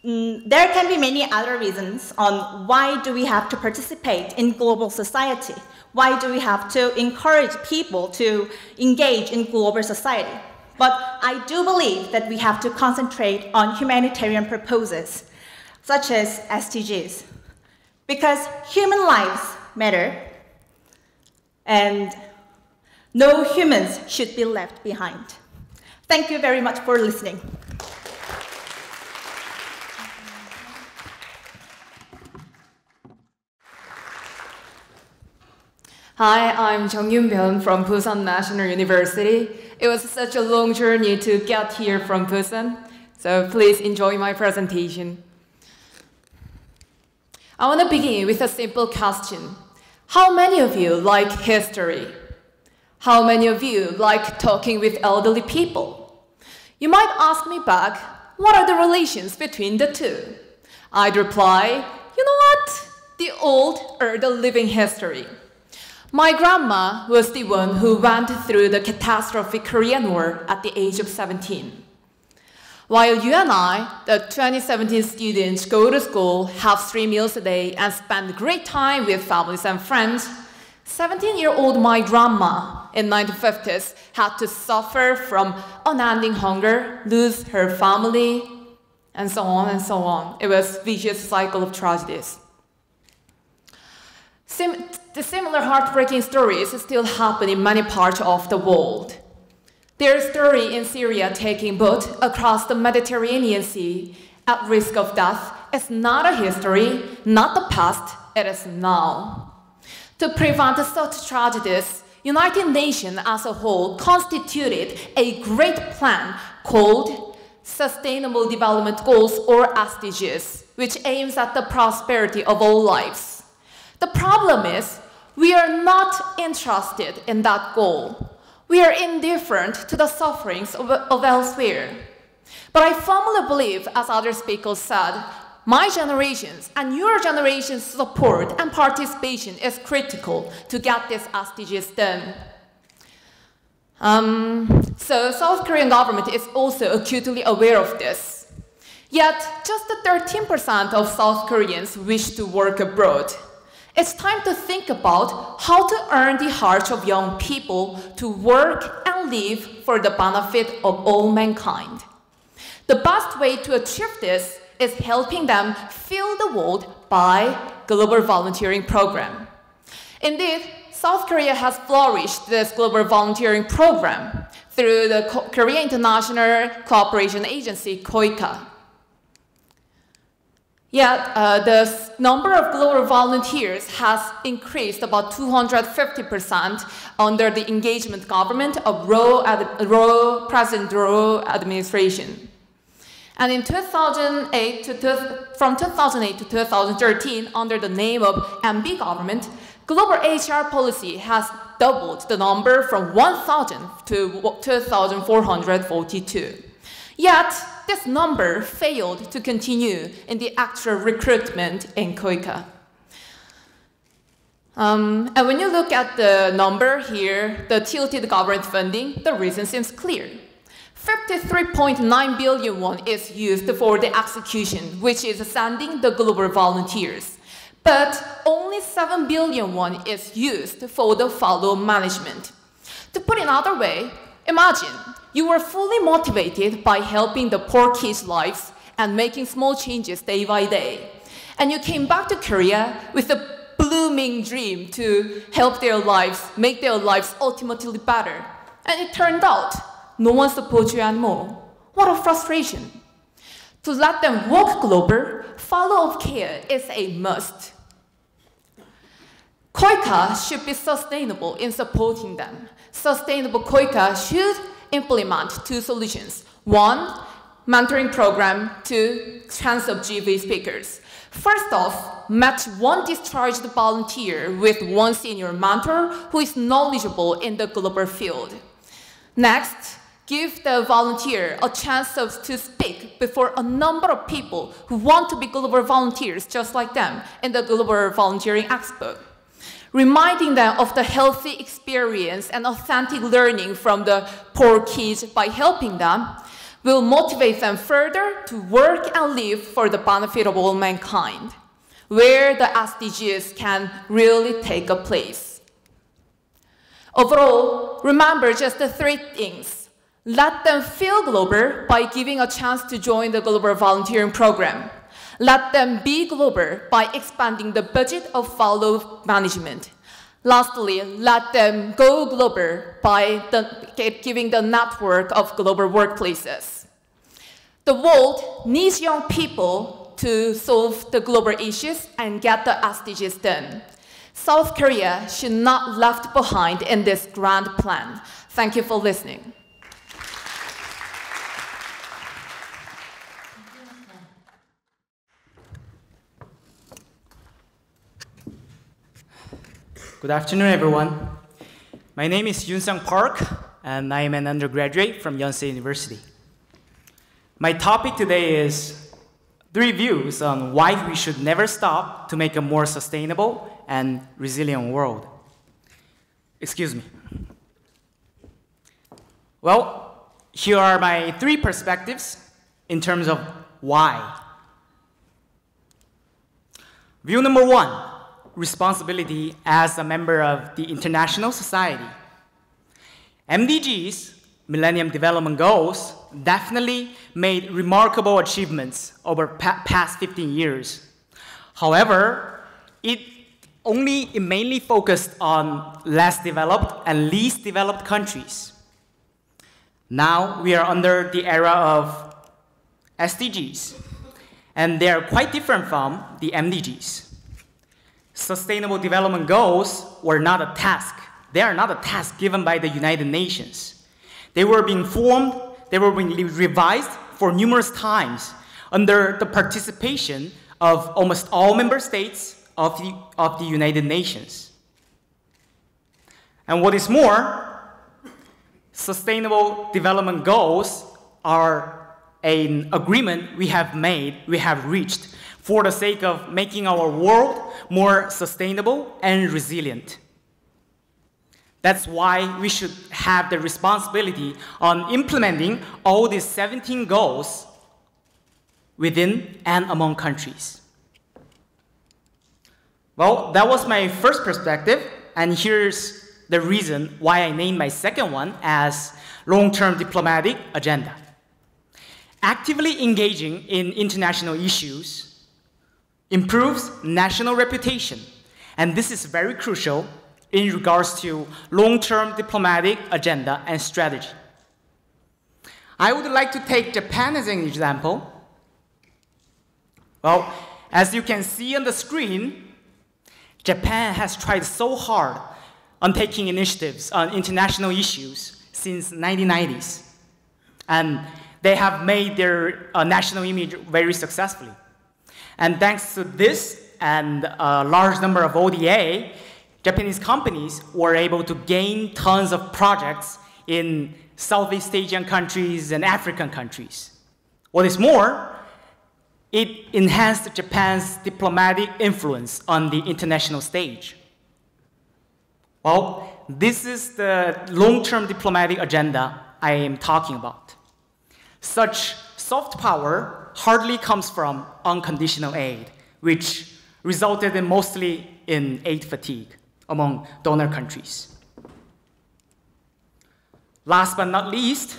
There can be many other reasons on why do we have to participate in global society. Why do we have to encourage people to engage in global society? But I do believe that we have to concentrate on humanitarian purposes, such as SDGs, because human lives matter, and no humans should be left behind. Thank you very much for listening. Hi, I'm Jung Yoon-byun from Busan National University. It was such a long journey to get here from Busan, so please enjoy my presentation. I want to begin with a simple question. How many of you like history? How many of you like talking with elderly people? You might ask me back, what are the relations between the two? I'd reply, you know what? The old or the living history. My grandma was the one who went through the catastrophic Korean War at the age of 17. While you and I, the 2017 students, go to school, have 3 meals a day, and spend great time with families and friends, 17-year-old my grandma in the 1950s had to suffer from unending hunger, lose her family, and so on and so on. It was a vicious cycle of tragedies. The similar heartbreaking stories still happen in many parts of the world. Their story in Syria taking boat across the Mediterranean Sea at risk of death is not a history, not the past, it is now. To prevent such tragedies, United Nations as a whole constituted a great plan called Sustainable Development Goals, or SDGs, which aims at the prosperity of all lives. The problem is, we are not interested in that goal. We are indifferent to the sufferings of elsewhere. But I firmly believe, as other speakers said, my generation's and your generation's support and participation is critical to get this SDGs done. So South Korean government is also acutely aware of this. Yet, just 13% of South Koreans wish to work abroad. It's time to think about how to earn the hearts of young people to work and live for the benefit of all mankind. The best way to achieve this is helping them fill the world by global volunteering program. Indeed, South Korea has flourished this global volunteering program through the Korea International Cooperation Agency, KOICA. Yet, the number of global volunteers has increased about 250% under the engagement government of President Roh administration. And in from 2008 to 2013, under the name of MB government, global HR policy has doubled the number from 1,000 to 2,442. Yet, this number failed to continue in the actual recruitment in KOICA. And when you look at the number here, the tilted government funding, the reason seems clear. 53.9 billion won is used for the execution, which is sending the global volunteers. But only 7 billion won is used for the follow management. To put it another way, imagine you were fully motivated by helping the poor kids' lives and making small changes day by day. And you came back to Korea with a blooming dream to help their lives, make their lives ultimately better. And it turned out, no one supports you anymore. What a frustration. To let them walk global, follow-up care is a must. KOICA should be sustainable in supporting them. Sustainable KOICA should implement 2 solutions. 1, mentoring program. 2, chance of GV speakers. First off, match 1 discharged volunteer with 1 senior mentor who is knowledgeable in the global field. Next, give the volunteer a chance to speak before a number of people who want to be global volunteers just like them in the Global Volunteering Expo. Reminding them of the healthy experience and authentic learning from the poor kids by helping them will motivate them further to work and live for the benefit of all mankind, where the SDGs can really take a place. Overall, remember just the 3 things. Let them feel global by giving a chance to join the global volunteering program. Let them be global by expanding the budget of follow management. Lastly, let them go global by giving the network of global workplaces. The world needs young people to solve the global issues and get the SDGs done. South Korea should not be left behind in this grand plan. Thank you for listening. Good afternoon, everyone. My name is Yoon Park, and I am an undergraduate from Yonsei University. My topic today is 3 views on why we should never stop to make a more sustainable and resilient world. Excuse me. Well, here are my 3 perspectives in terms of why. View number 1. Responsibility as a member of the international society. MDGs, Millennium Development Goals, definitely made remarkable achievements over past 15 years. However, it mainly focused on less developed and least developed countries. Now we are under the era of SDGs, and they are quite different from the MDGs. Sustainable Development Goals were not a task. They are not a task given by the United Nations. They were being formed, they were being revised for numerous times under the participation of almost all member states of the United Nations. And what is more, Sustainable Development Goals are an agreement we have reached for the sake of making our world more sustainable and resilient. That's why we should have the responsibility on implementing all these 17 goals within and among countries. Well, that was my first perspective, and here's the reason why I named my second one as long-term diplomatic agenda. Actively engaging in international issues improves national reputation, and this is very crucial in regards to long-term diplomatic agenda and strategy. I would like to take Japan as an example. Well, as you can see on the screen, Japan has tried so hard on taking initiatives on international issues since 1990s, and they have made their national image very successfully. And thanks to this and a large number of ODA, Japanese companies were able to gain tons of projects in Southeast Asian countries and African countries. What is more, it enhanced Japan's diplomatic influence on the international stage. Well, this is the long-term diplomatic agenda I am talking about. Such soft power hardly comes from unconditional aid, which resulted in mostly in aid fatigue among donor countries. Last but not least,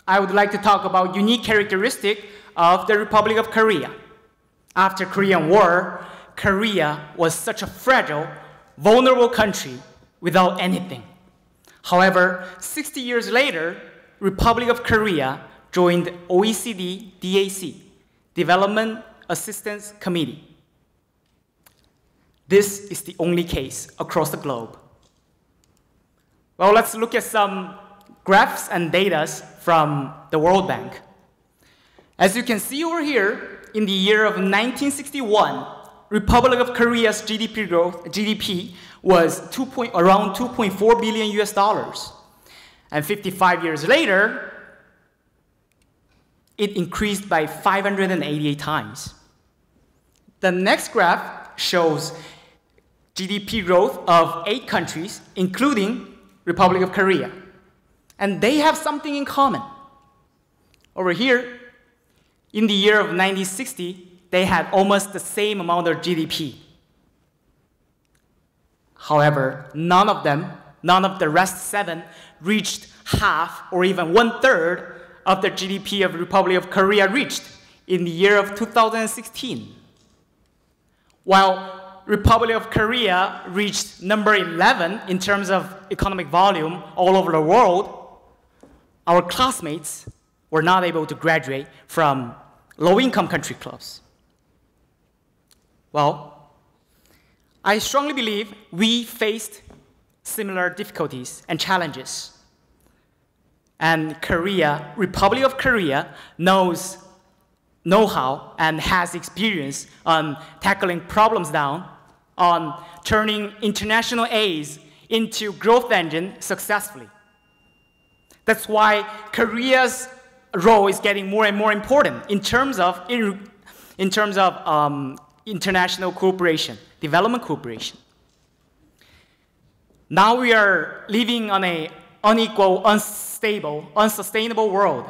I would like to talk about unique characteristic of the Republic of Korea. After Korean War, Korea was such a fragile, vulnerable country without anything. However, 60 years later, Republic of Korea joined OECD DAC, Development Assistance Committee. This is the only case across the globe. Well, let's look at some graphs and data from the World Bank. As you can see over here, in the year of 1961, Republic of Korea's GDP was around 2.4 billion US dollars. And 55 years later, it increased by 588 times. The next graph shows GDP growth of 8 countries, including Republic of Korea. And they have something in common. Over here, in the year of 1960, they had almost the same amount of GDP. However, none of the rest 7 reached half or even 1/3 of the GDP of Republic of Korea reached in the year of 2016. While Republic of Korea reached number 11 in terms of economic volume all over the world, our classmates were not able to graduate from low-income country clubs. Well, I strongly believe we faced similar difficulties and challenges. And Korea, Republic of Korea, knows know-how and has experience on tackling problems down, on turning international aids into growth engine successfully. That's why Korea's role is getting more and more important in terms of international cooperation, development cooperation. Now we are living on an unequal, unstable, unsustainable world.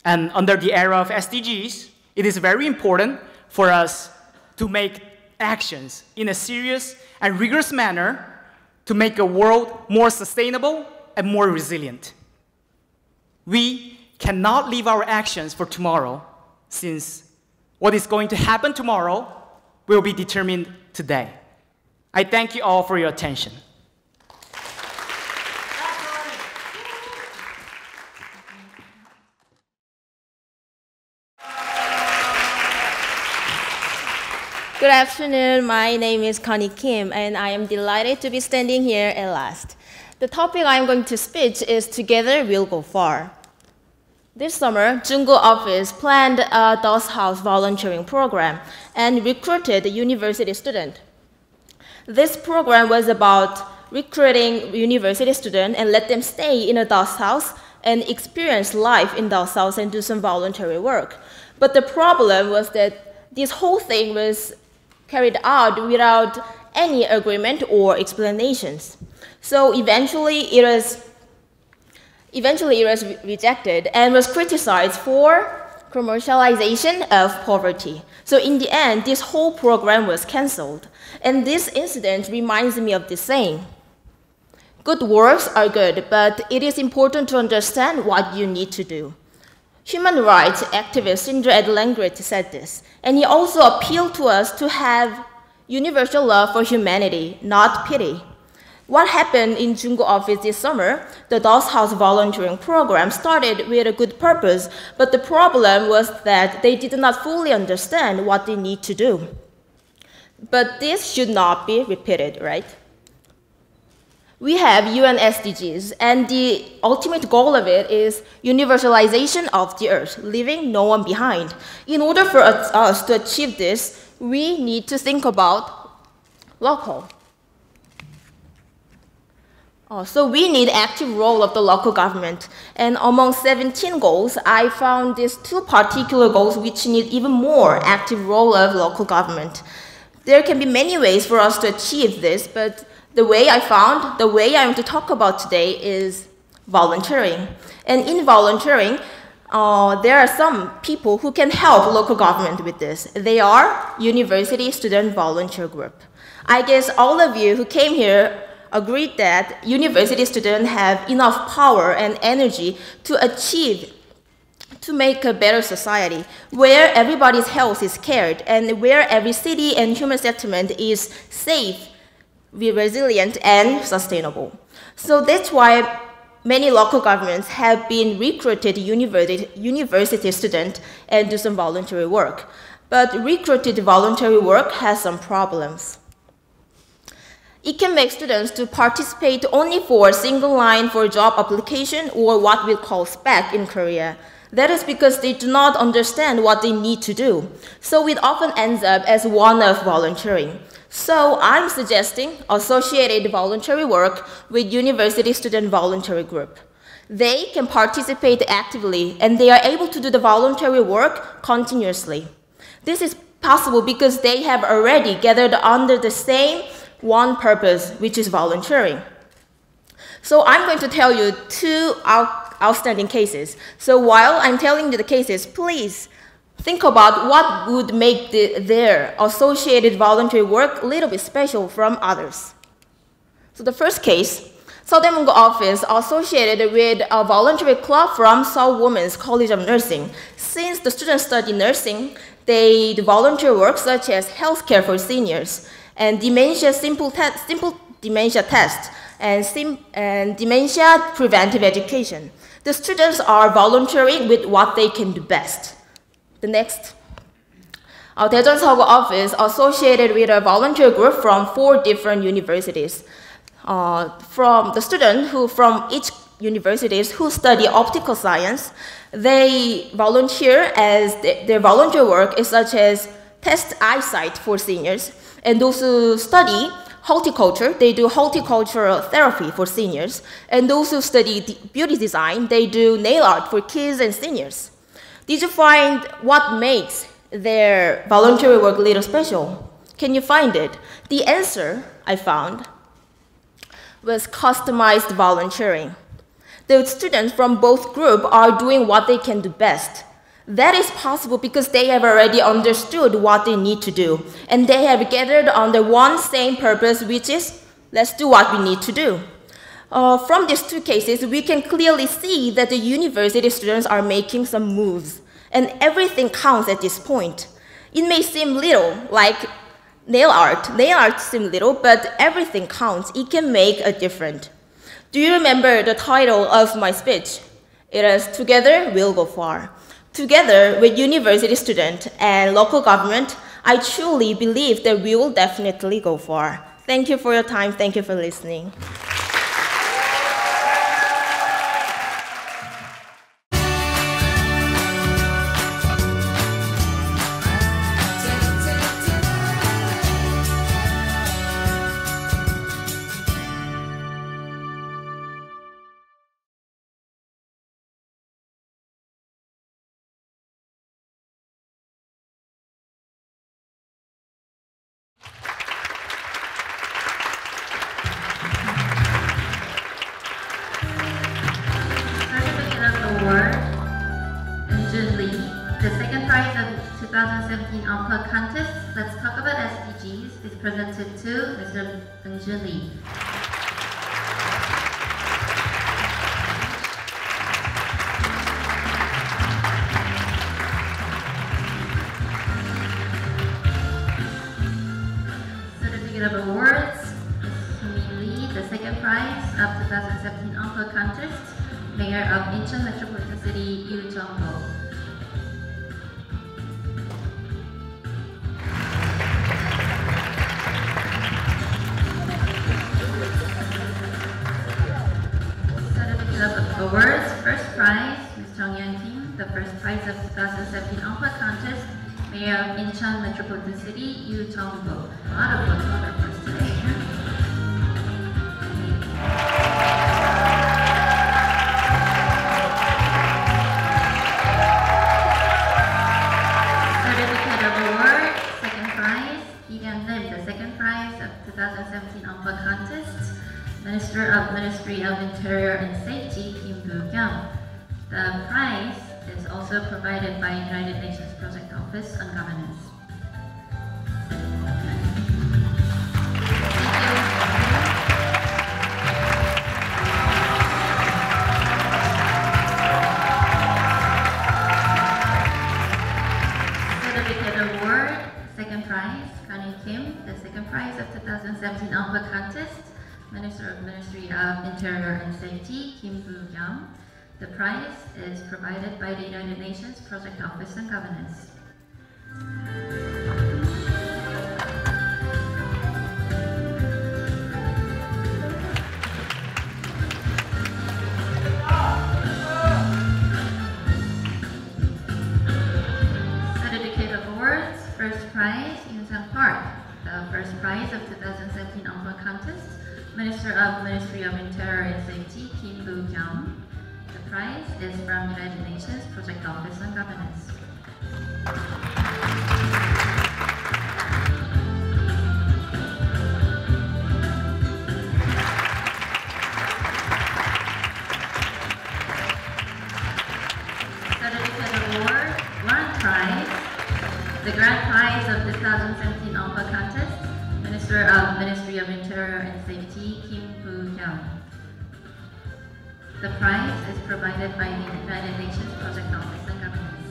And under the era of SDGs, it is very important for us to make actions in a serious and rigorous manner to make a world more sustainable and more resilient. We cannot leave our actions for tomorrow, since what is going to happen tomorrow will be determined today. I thank you all for your attention. Good afternoon, my name is Connie Kim, and I am delighted to be standing here at last. The topic I am going to speak is Together We'll Go Far. This summer, Jingo office planned a Doll's House volunteering program and recruited a university student. This program was about recruiting university students and let them stay in a Doll's House and experience life in Doll's House and do some voluntary work. But the problem was that this whole thing was carried out without any agreement or explanations. So eventually it was rejected and was criticized for commercialization of poverty. So in the end, this whole program was canceled. And this incident reminds me of this saying: good works are good, but it is important to understand what you need to do. Human rights activist Indra Edlengrit said this, and he also appealed to us to have universal love for humanity, not pity. What happened in Jingo office this summer, the Doll's House volunteering program started with a good purpose, but the problem was that they did not fully understand what they need to do. But this should not be repeated, right? We have UN SDGs, and the ultimate goal of it is universalization of the earth, leaving no one behind. In order for us to achieve this, we need to think about local. So we need active role of the local government. And among 17 goals, I found these two particular goals which need even more active role of local government. There can be many ways for us to achieve this, but the way I want to talk about today is volunteering. And in volunteering, there are some people who can help local government with this. They are University Student Volunteer Group. I guess all of you who came here agreed that university students have enough power and energy to make a better society, where everybody's health is cared, and where every city and human settlement is safe, resilient, and sustainable. So that's why many local governments have been recruited university students and do some voluntary work. But recruited voluntary work has some problems. It can make students to participate only for a single line for job application, or what we call Spg in Korea. That is because they do not understand what they need to do. So it often ends up as one-off volunteering. So I'm suggesting associated voluntary work with University Student Voluntary Group. They can participate actively, and they are able to do the voluntary work continuously. This is possible because they have already gathered under the same one purpose, which is volunteering. So I'm going to tell you two outstanding cases. So while I'm telling you the cases, please think about what would make their associated voluntary work a little bit special from others. So the first case, Songdo office associated with a voluntary club from Seoul Women's College of Nursing. Since the students study nursing, they do volunteer work such as healthcare for seniors, and simple dementia test, and dementia preventive education. The students are volunteering with what they can do best. The next, Daejeon Seogu office associated with a volunteer group from 4 different universities. From the students from each universities who study optical science, they volunteer as their volunteer work is such as test eyesight for seniors, and those who study horticulture, they do horticultural therapy for seniors, and those who study beauty design, they do nail art for kids and seniors. Did you find what makes their voluntary work a little special? Can you find it? The answer I found was customized volunteering. The students from both groups are doing what they can do best. That is possible because they have already understood what they need to do, and they have gathered under one same purpose, which is, let's do what we need to do. From these 2 cases, we can clearly see that the university students are making some moves, and everything counts at this point. It may seem little, like nail art. Nail art seems little, but everything counts. It can make a difference. Do you remember the title of my speech? It is Together We'll Go Far. Together with university students and local government, I truly believe that we will definitely go far. Thank you for your time. Thank you for listening. The second prize of 2017 UNPOG Contest, Let's Talk About SDGs, is presented to Mr. Incheon Lee. Certificate of Awards, Mr. Lee, the second prize of 2017 UNPOG Contest, Mayor of Incheon Metropolitan City, Jingo. Awards, first prize, Ms. Chung Yan-Kim, the first prize of 2017 UNPOG Contest, Mayor of Incheon Metropolitan City, Jingo. A lot of what's on our first today. Certificate of Award, second prize, Lee-Gan Lim, the second prize of 2017 UNPOG Contest, Ministry of Interior and Safety, Kim Boo-kyung. The prize is also provided by United Nations Project Office on Governance. Certificate Award, second prize, Connie Kim, the second prize of 2017 UNPOG Contest, Ministry of Interior and Safety, Kim Boo-kyung. The prize is provided by the United Nations Project Office on Governance. Certificate of Awards, first prize, Yoon-sang Park. The first prize of 2017 UNPOG Contest, Ministry of Interior and Safety, Kim Boo-kyung. The prize is from United Nations Project Office on Governance. Certificate Award, grand prize. The grand prize of 2017 UNPOG Contest, Ministry of Interior and Safety, Kim Boo-kyung. The prize is provided by the United Nations Project Office on Governance.